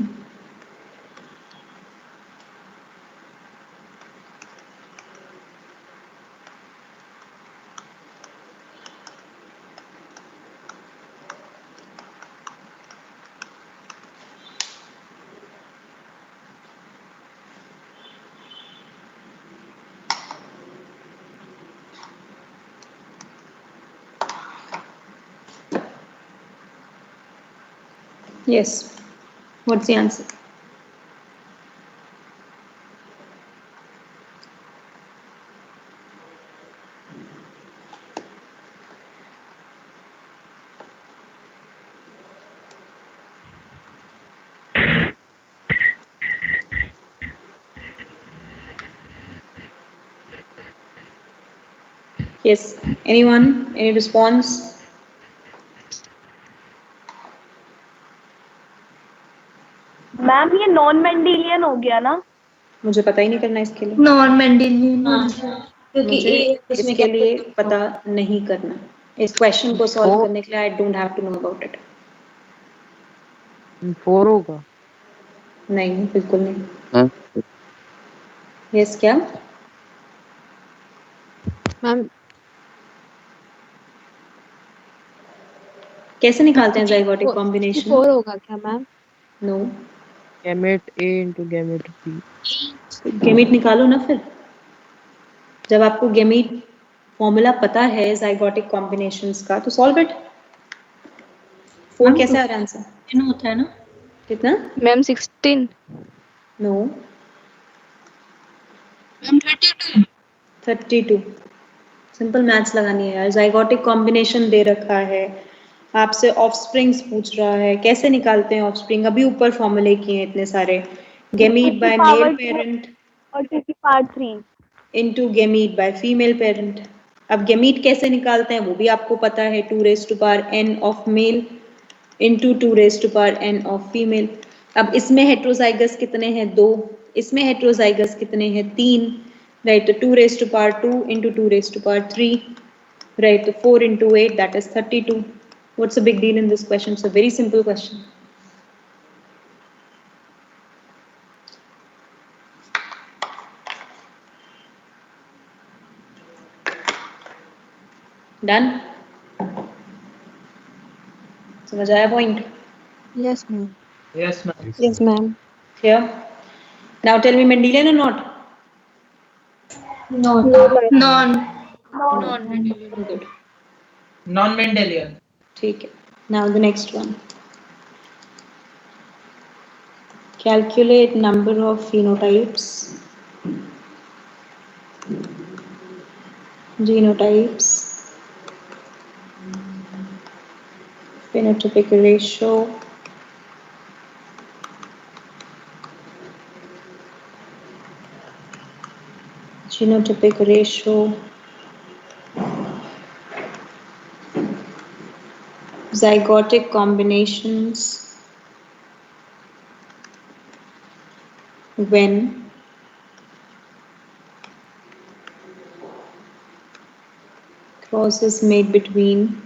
yes. What's the answer? Yes. Anyone? Any response? Ma'am ये नॉन मेंडेलियन हो गया ना? मुझे पता ही नहीं करना इसके लिए। नॉन मेंडेलियन क्योंकि मुझे इसमें इसके लिए पता नहीं करना। इस क्वेश्चन को सॉल्व करने के लिए I don't have to know about it. 4 होगा। नहीं, बिल्कुल नहीं। यस क्या? मैम कैसे निकालते हैं ज़ाइगोटिक कॉम्बिनेशन? 4 होगा क्या ma'am? No, gamete A into gamete B। Gamete निकालो ना फिर। जब आपको गैमीट फॉर्मूला पता है ज़ाइगोटिक कॉम्बिनेशंस का तो सॉल्व इट। 4 कैसे आ रहा है आंसर? होता है ना? कितना? Ma'am 16। No, ma'am 32। 32। Simple maths लगानी है यार। ज़ाइगोटिक कॉम्बिनेशन दे रखा है, आपसे ऑफस्प्रिंग्स पूछ रहा है, कैसे निकालते हैं ऑफस्प्रिंग? अभी ऊपर फॉर्मूले किए हैं इतने सारे। गैमीट बाय मेल पेरेंट और 2 into gamete by female parent. अब गैमीट कैसे निकालते हैं वो भी आपको पता है, 2n of male into 2n of female. अब इसमें हेट्रोजाइगस कितने हैं? 2। इसमें हेट्रोजाइगस कितने हैं? 3। राइट, तो 2 into 2 3, right? So 4 into 8, that is 32. What's the big deal in this question? It's a very simple question. Done? समझ आया point? Yes ma'am. Yes, ma'am. Yes ma'am. Here. Now tell me, Mendelian or not? No. Non Good. Non-Mendelian. ठीक है. Now the next one. Calculate number of phenotypes, genotypes, phenotypic ratio, genotypic ratio, zygotic combinations when cross is made between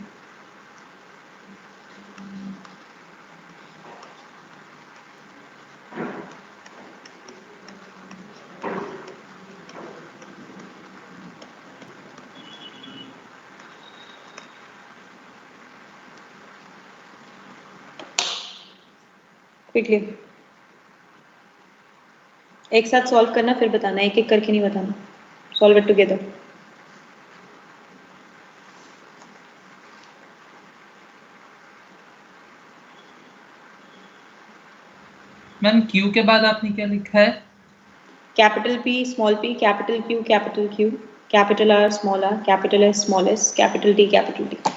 quickly. एक साथ solve करना फिर बताना, एक एक करके नहीं बताना. Solve it together. Ma'am Q के बाद आपने क्या लिखा है? Capital P, small p, capital Q, capital R, small r, capital S, small s, capital T, capital T.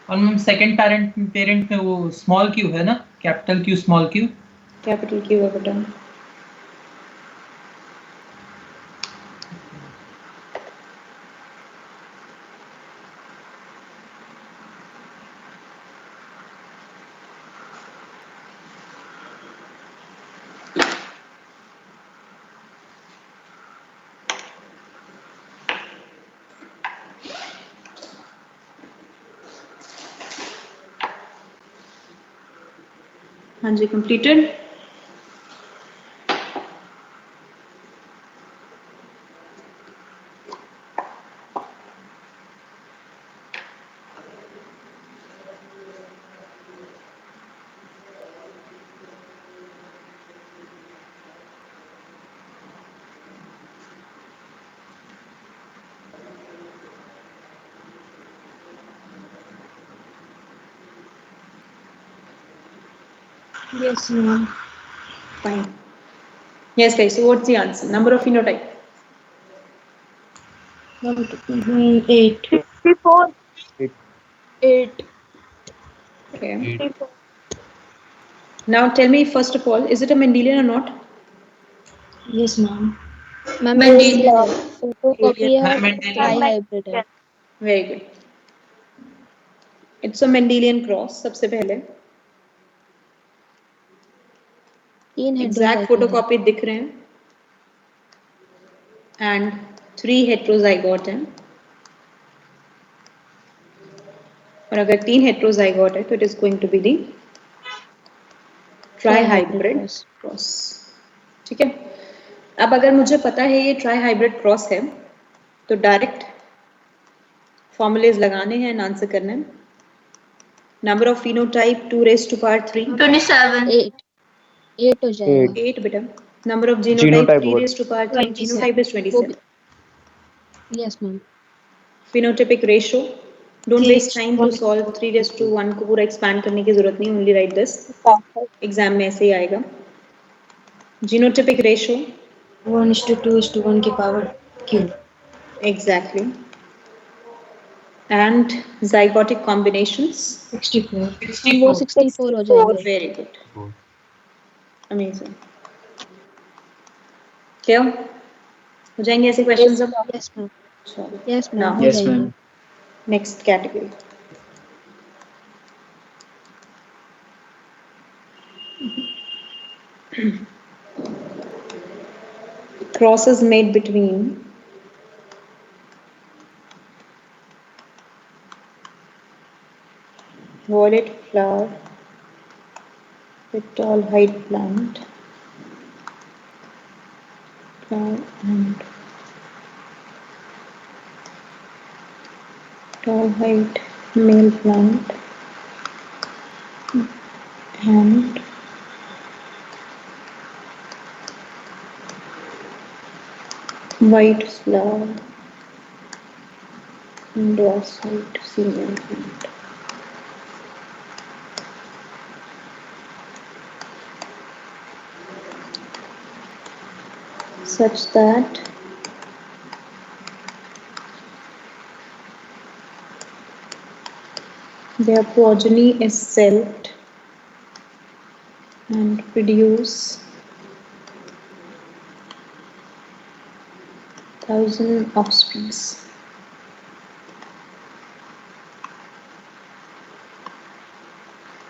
और मैम सेकंड पेरेंट में वो स्मॉल q है ना? Capital Q small q. Capital Q है बेटा. हाँ जी, completed. Yes, ma'am. Fine. Yes, guys. So what's the answer? Number of phenotype. 8. 54. 8. Okay. 54. Now tell me first of all, is it a Mendelian or not? Yes, ma'am. Ma'am Mendelian. Photocopy है, ma'am Mendelian try hybrid है। Very good, it's a Mendelian cross. सबसे पहले 3 exact photocopy दिख रहे हैं and 3 heterozygote हैं, और अगर 3 हेट्रोजाइगोट है तो it is going to be the trihybrid cross. ठीक है, अब अगर मुझे पता है ये ट्राई हाइब्रिड क्रॉस है तो डायरेक्ट फॉर्मूलेज लगाने हैं एंड आंसर करना है। Number of phenotype 2 raised to power 3, 27. 8 हो जाएगा। 8 बेटा। Number of genotype 3 raised to power 3, 27 genotype is 27। Yes ma'am. Phenotypic ratio, don't waste time to solve 3 raised to 1 को पूरा एक्सपैंड करने की जरूरत नहीं, ओनली राइट दिस, एग्जाम में ऐसे ही आएगा। जीनोटाइपिक रेशियो 1:2:1 की power cube. Exactly, and zygotic combinations 64। वो 64 हो जाएंगे। Very good, amazing. क्यों हो जाएंगे ऐसे क्वेश्चंस अब? Yes ma'am. चलो, यस मैम now हो Yes, जाएंगे। ma'am. next category, crosses made between violet flower with tall height plant and tall height male plant and white flower and dwarf-white female plant. Such that their progeny is celled and produce 1,000 offspring.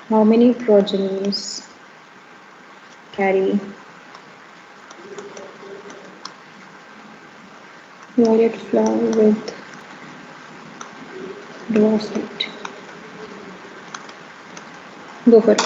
How many progenies carry violet flower with dwarf height? Go for it.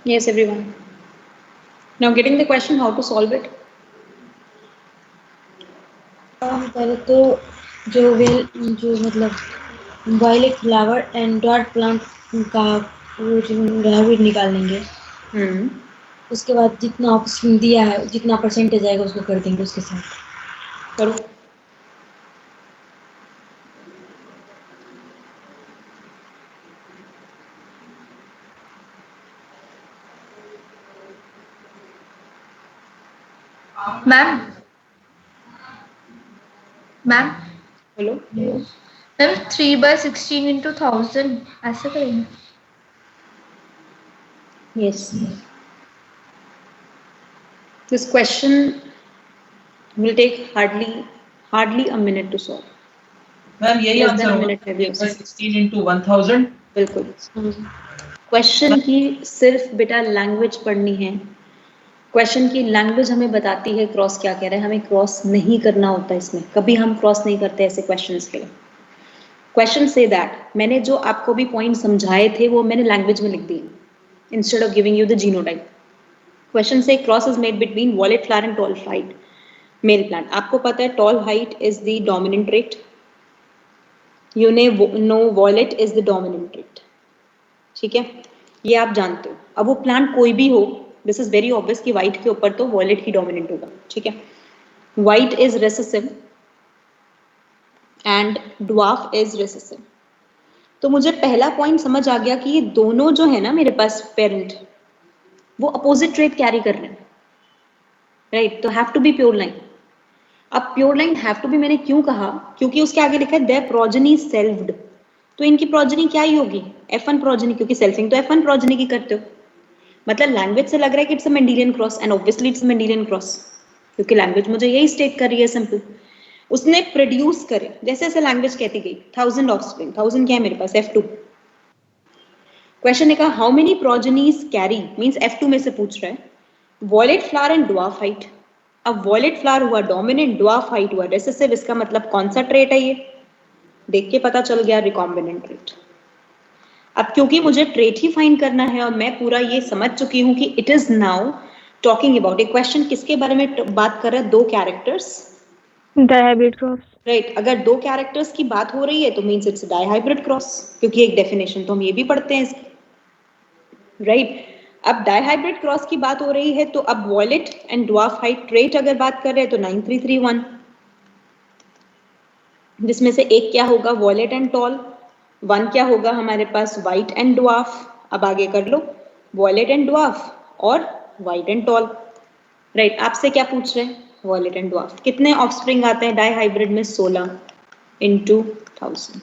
Yes, everyone. Now getting the question how to solve it. पहले तो जो मतलब violet flower and डॉट plant का hybrid निकाल लेंगे। उसके बाद जितना ऑप्शन दिया है जितना परसेंटेज आएगा उसको कर देंगे उसके साथ। करो। मैम बोलो। मैम 3/16 into 1000 ऐसे करेंगे। Yes. This question will take hardly a minute to solve. Ma'am यही Less आंसर than a होगा minute में भी हो सकता है। 16 into 1000। बिल्कुल। क्वेश्चन की सिर्फ बेटा लैंग्वेज पढ़नी है। क्वेश्चन की लैंग्वेज हमें बताती है क्रॉस क्या कह रहा है, हमें क्रॉस नहीं करना होता इसमें, कभी हम क्रॉस नहीं करते ऐसे क्वेश्चंस के लिए। क्वेश्चन से दैट मैंने जो आपको भी पॉइंट समझाए थे वो मैंने लैंग्वेज में लिख दिए। instead of giving you the genotype. Question say cross is made between violet flower and tall height male plant. आपको पता है tall height is the dominant trait. You know violet is the dominant trait. ठीक है, ये आप जानते हो. अब वो प्लांट कोई भी हो, दिस इज वेरी ऑब्वियस कि व्हाइट के ऊपर तो वॉयलेट ही डोमिनेंट होगा. ठीक है, white is recessive and dwarf is recessive. तो मुझे पहला पॉइंट समझ आ गया कि ये दोनों जो है ना मेरे पास पेरेंट, वो अपोजिट ट्रेट कैरी कर रहे हैं, राइट. तो have to be pure line. अब pure line have to be मैंने क्यों कहा, क्योंकि उसके आगे लिखा है देयर प्रोजेनी सेल्फ्ड. तो इनकी प्रोजेनी क्या ही होगी, F1 प्रोजेनी, क्योंकि सेल्फिंग तो F1 प्रोजेनी की करते हो. मतलब लैंग्वेज से लग रहा है कि it's a Mendelian cross, and obviously it's a Mendelian cross, क्योंकि लैंग्वेज मुझे यही स्टेट कर रही है सिंपल. उसने प्रोड्यूस करे, जैसे जैसे लैंग्वेज कहती गई 1000 ऑफस्प्रिंग. 1000 क्या है मेरे पास, F2. क्वेश्चन ने कहा how many progenies carry, means F2 में से पूछ रहा है violet flower and dwarf height. अब वॉयलेट फ्लावर हुआ डोमिनेंट, ड्वार्फ हाइट हुआ रेसेसिव. इसका मतलब कौन सा ट्रेट है, ये देख के पता चल गया, रिकॉम्बिनेंट ट्रेट. अब क्योंकि मुझे ट्रेट ही फाइंड करना है और मैं पूरा ये समझ चुकी हूं कि it is now talking about A question किसके बारे में बात कर रहा है, दो कैरेक्टर्स, डायहाइब्रिड क्रॉस. राइट. अगर दो कैरेक्टर्स की बात हो रही है तो मींस इट्स डायहाइब्रिड क्रॉस, क्योंकि एक डेफिनेशन तो हम ये भी पढ़ते हैं इसकी, राइट. अब डायहाइब्रिड क्रॉस की बात हो रही है तो अब violet and dwarf height trait अगर बात कर रहे हैं तो 9331, जिसमें से एक क्या होगा वॉयलेट एंड टॉल, वन क्या होगा हमारे पास व्हाइट एंड ड्वार्फ. अब आगे कर लो वॉयलेट एंड ड्वार्फ और व्हाइट एंड टॉल, राइट. आपसे क्या पूछ रहे हैं, वॉयलेट एंड ड्वार्फ. कितने ऑफस्प्रिंग आते हैं डाई हाइब्रिड में, 16 into 1000.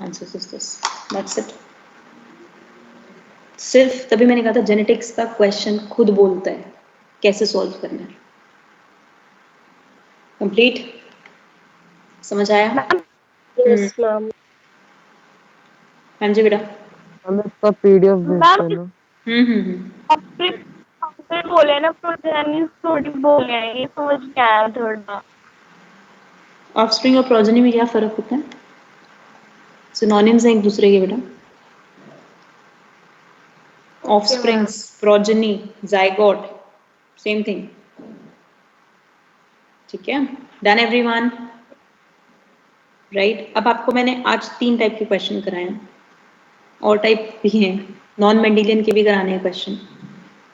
Answer is this, that's it. सिर्फ तभी मैंने कहा था जेनेटिक्स का क्वेश्चन खुद बोलता है कैसे सॉल्व करना है. कंप्लीट समझ आया? Yes ma'am. हाँ जी बेटा. हमें इसका पीडीएफ भेज देना. आपने बोले ना प्रोजेनी थोड़ी बोले हैं, ये समझ क्या आया थोड़ा. ऑफस्प्रिंग और प्रोजेनी में क्या फर्क होता है? सिनोनिम्स हैं एक दूसरे के बेटा. Offsprings, progeny, zygote, same thing. ठीक है, डन एवरीवन, राइट. अब आपको मैंने आज 3 टाइप के क्वेश्चन कराए हैं, और टाइप भी हैं, नॉन मेंडेलियन के भी कराने हैं क्वेश्चन.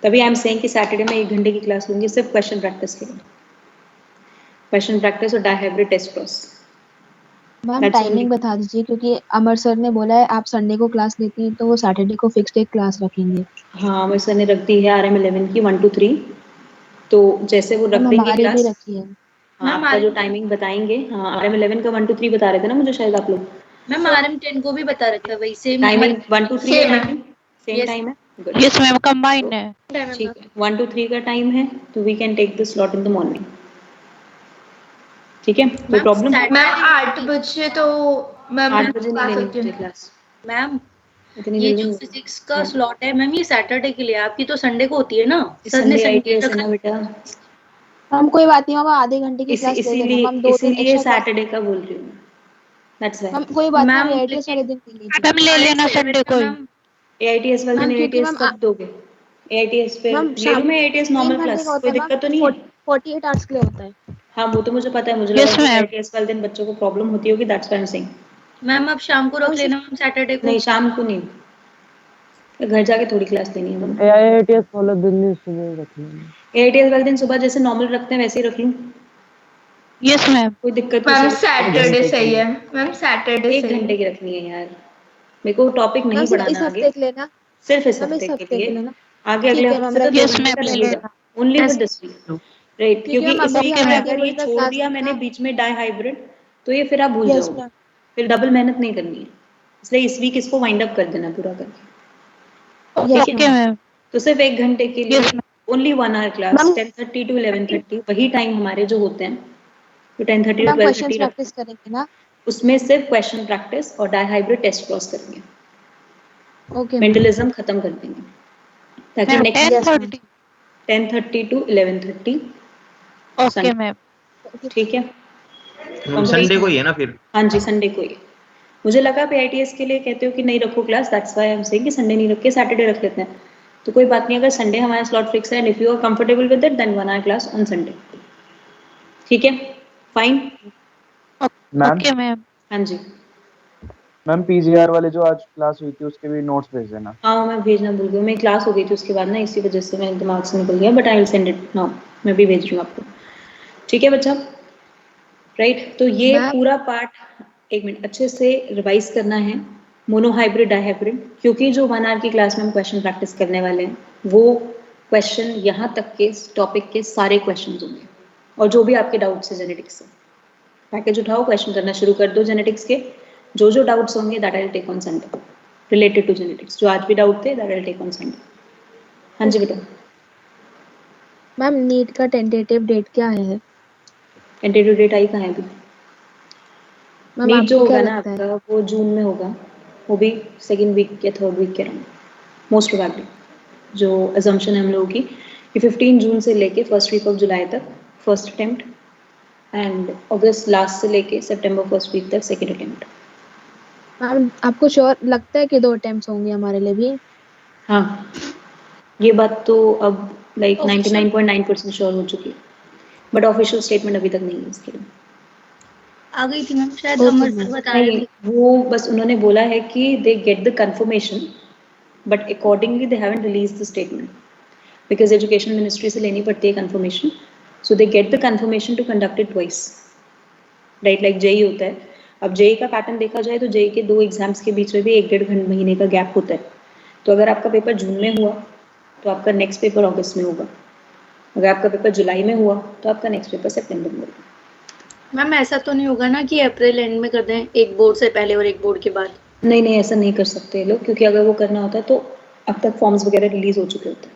तभी आई एम सेइंग कि सैटरडे में 1 घंटे की क्लास लूंगी सिर्फ क्वेश्चन प्रैक्टिस के लिए, क्वेश्चन प्रैक्टिस और dihybrid test cross. Ma'am timing बता दीजिए, क्योंकि अमर सर ने बोला है आप संडे को क्लास लेती हैं तो वो सैटरडे को फिक्स्ड एक क्लास रखेंगे. हाँ, अमर सर ने रख दी है RM11 की 1 to 3. तो जैसे वो रख देंगे हमारी भी क्लास, रखी है. हाँ, आपका जो टाइमिंग बताएंगे. हाँ, RM11 का 1 to 3 बता रहे थे ना मुझे शायद आप लोग. मैम RM10 को भी बता रखा है, वही same timing 1 to 3 same time है. यस मैम, कंबाइन है. ठीक है, 1 to 3 का टाइम है, तो we can take the slot in the morning. ठीक है, कोई प्रॉब्लम? मैम 8 बजे तो मैम 8 बजे नहीं लेनी मुझे क्लास. मैम इतनी ये जल्दी जो नहीं. फिजिक्स का स्लॉट है मैम, ये सैटरडे के लिए, आपकी तो संडे को होती है ना. सर ने संडे आईटीएस है संडे ना बेटा, हम कोई बात नहीं, हम आधे घंटे की क्लास ले लेंगे. हम 2 दिन इसीलिए एक्स्ट्रा सैटरडे का बोल रही हूँ. That's why. हम कोई बात नहीं, मैम, एआईटीएस वाले दिन ले लीजिए. मैम ले लेना संडे को ही. एआईटीएस वाले दिन मैम, क्योंकि एआईटीएस कब दोगे? एआईटीएस पे मैम ले लूँ मैं एआईटीएस नॉर्मल क्लास, कोई दिक्कत तो नहीं है? 48 आवर्स के लिए होता है. हाँ, वो तो मुझे पता है. मुझे Yes, लगा कि ma'am. एआईटीएस वाले दिन बच्चों को प्रॉब्लम होती होगी, that's why I am saying. Ma'am अब शाम को रख लेना मैम, सैटरडे को. नहीं, शाम को नहीं, घर जाके थोड़ी क्लास लेनी है मैंने. एआईटीएस वाला दिन ही सुबह रख लेना. एआईटीएस वाले दिन सुबह जैसे नॉर्मल रखते हैं वैसे ही रख लूँ. Yes ma'am. कोई दिक्कत मैम नहीं. सैटरडे सही है. मैम सैटरडे 1 घंटे की रखनी है यार, मेरे को टॉपिक नहीं इस पढ़ाना हफ्ते आगे, के लिए ना, सिर्फ इस मैम इस हफ्ते हफ्ते के के लिए. लिए ना. आगे अगले ठीक है, हफ्ते मैम, तो 2 Yes, घंटे ma'am, का ले रहेगा, लेना. Only Yes. For this week, right. क्योंकि क्योंकि हम इसी अभी अगर आगे ये बढ़कर छोड़ क्लास दिया लेंगे मैंने ना. बीच में डाई हाइब्रिड, तो ये फिर आप भूल यस जाओगे, मैम. फिर डबल मेहनत नहीं करनी है. इसलिए इस वीक इसको वाइंड अप कर देना पूरा करके. यस ठीक ओके है, मैम. तो सिर्फ 1 घंटे के लिए Yes, only 1 hour class, 10:30 to 11:30 वही टाइम हमारे जो होते हैं, तो 10:30 to मैम क्वेश्चंस 12:30 प्रैक्टिस करेंगे ना. उसमें सिर्फ क्वेश्चन प्रैक्टिस और डाई हाइब्रिड टेस्ट क्रॉस करेंगे. Okay ma'am. मेंडलिज्म खत्म कर देंगे ताकि ma'am next 10:30. 10:30 to 11:30. Okay ma'am. ठीक है, संडे को ही है ना फिर? हाँ जी, संडे को ही. मुझे लगा आप एआईटीएस के लिए कहते हो कि नहीं रखो class, that's why I am saying कि संडे नहीं रख के सैटरडे रख लेते हैं. तो कोई बात नहीं, अगर संडे हमारा स्लॉट फिक्स है and if you are comfortable with it then 1 hour class on Sunday. ठीक है, फाइन मैम। Okay ma'am. हाँ जी मैम पीजीआर वाले जो आज क्लास हुई थी उसके भी नोट्स भेज देना। हाँ, मैं भेजना भूल गई, मेरी क्लास हो गई थी उसके बाद ना, इसी वजह से मेरे दिमाग से निकल गया, but I will send it now, मैं भी भेज रही हूँ आपको। ठीक है बच्चा, राइट। तो ये पूरा पार्ट एक मिनट अच्छे से रिवाइज करना है, मोनोहाइब्रिड डाइहाइब्रिड, क्योंकि जो 1 आवर की क्लास में हम क्वेश्चन प्रैक्टिस करने वाले हैं वो क्वेश्चन यहाँ तक के टॉपिक के सारे क्वेश्चन होंगे, और जो भी आपके डाउट्स है जेनेटिक्स से, पैकेज उठाओ, क्वेश्चन करना शुरू कर दो जेनेटिक्स के, जो डाउट्स होंगे that I will take on Sunday related to genetics, जो आज भी डाउट थे that I will take on Sunday. हाँ जी बेटा। मैम नीट का टेंटेटिव डेट क्या है? टेंटेटिव डेट आई कहाँ है अभी? मैम नीट जो आपको क्या होगा ना लगता है? आपका वो जून में होगा, वो भी सेकेंड वीक या थर्ड वीक के अराउंड मोस्ट प्रोबेबली, जो अजम्पशन है हम लोगों की कि 15 जून से लेके फर्स्ट वीक ऑफ जुलाई तक first attempt, and August last से लेके सितंबर फर्स्ट वीक तक सेकेंड अटेम्प्ट। मैम आपको श्योर लगता है कि 2 अटेम्प्ट्स होंगे हमारे लिए भी? हाँ, ये बात तो अब लाइक 99.9% श्योर हो चुकी है, बट ऑफिशियल स्टेटमेंट अभी तक नहीं है इसके लिए। आ गई थी मैम, शायद अमर सर बता रहे नहीं, थे। वो बस उन्होंने बोला है कि they get the confirmation but accordingly they haven't release the statement, because education ministry से लेनी पड़ती है confirmation, so they get the confirmation to conduct it twice, right, like JEE होता है। अब जेई का पैटर्न देखा जाए तो जेई के 2 एग्जाम्स के बीच में भी 1-1.5 महीने का गैप होता है, तो अगर आपका पेपर जून में हुआ तो आपका नेक्स्ट पेपर अगस्त में होगा, अगर आपका पेपर जुलाई में हुआ तो आपका नेक्स्ट पेपर सितंबर में होगा। मैम ऐसा तो नहीं होगा ना कि अप्रैल एंड में कर दें, एक बोर्ड से पहले और एक बोर्ड के बाद? नहीं नहीं, ऐसा नहीं कर सकते लोग, क्योंकि अगर वो करना होता है तो अब तक फॉर्म्स वगैरह रिलीज हो चुके होते हैं।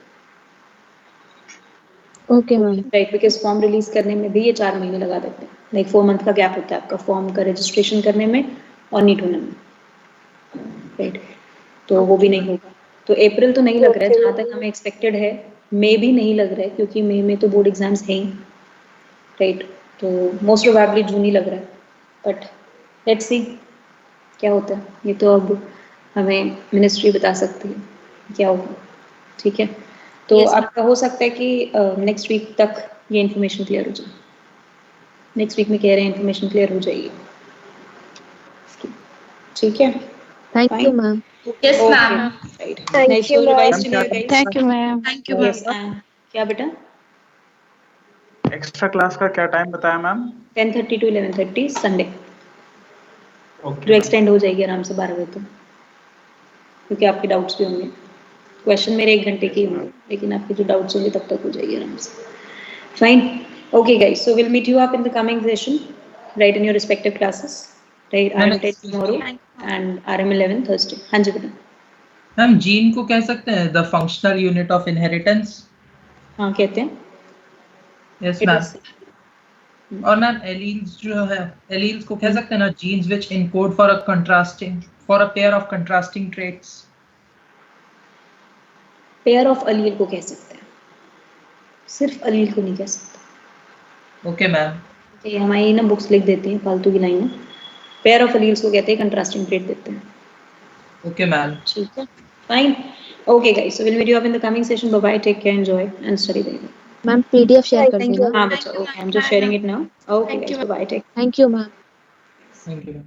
Okay ma'am. Right, because form release करने में भी ये 4 महीने लगा देते हैं, लाइक 4 मंथ का गैप होता है आपका फॉर्म का रजिस्ट्रेशन करने में और नीट होने में, राइट, तो वो भी नहीं होगा। तो अप्रैल तो नहीं लग रहा है जहाँ तक हमें एक्सपेक्टेड है, मई भी नहीं लग रहा है क्योंकि मई में तो बोर्ड एग्जाम्स हैं ही, राइट, तो मोस्ट प्रोबेबली जून ही लग रहा है, बट लेट्स सी क्या होता है, ये तो अब हमें मिनिस्ट्री बता सकती है क्या होगा। ठीक है, तो Yes, आपका हो सकता है कि नेक्स्ट वीक तक ये इन्फॉर्मेशन क्लियर हो जाए, नेक्स्ट वीक में कह रहे हैं इन्फॉर्मेशन क्लियर हो जाएगी। ठीक है, thank you ma'am. Yes ma'am. Right, Thank you, ma'am. Thank you ma'am. Thank you yes ma'am. क्या बेटा? एक्स्ट्रा क्लास का क्या टाइम बताया मैम? 10:30 to 11:30 संडे, ओके जो एक्सटेंड हो जाएगी आराम से 12 बजे तक, क्योंकि आपके डाउट्स भी होंगे, क्वेश्चन मेरे 1 घंटे के होंगे लेकिन आपके जो डाउट्स होंगे तब तक हो जाएगी आराम से। Fine, okay guys, so will meet you up in the coming session, right, in your respective classes, right, RM 10 tomorrow and RM 11 Thursday. हाँ जी बेटा। मैम जीन को कह सकते हैं the functional unit of inheritance? हाँ कहते हैं। Yes ma'am. और मैम एलील्स जो है, एलील्स को कह सकते हैं ना genes which encode for a pair of contrasting traits? Pair of अलील को कह सकते हैं, सिर्फ अलील को नहीं कह सकते। Okay ma'am. ये हमारी ना बुक्स लिख देती हैं फालतू की लाइनें, पेयर ऑफ अलील्स को कहते हैं, कंट्रास्टिंग ट्रेट देते हैं। Okay ma'am. ठीक है, fine, okay guys, so will meet you up in the coming session, bye bye, take care, enjoy and study very. Ma'am PDF share कर देना। हाँ बच्चा, okay, I am just sharing it now, okay guys, bye bye, take. Thank you ma'am. Thank you.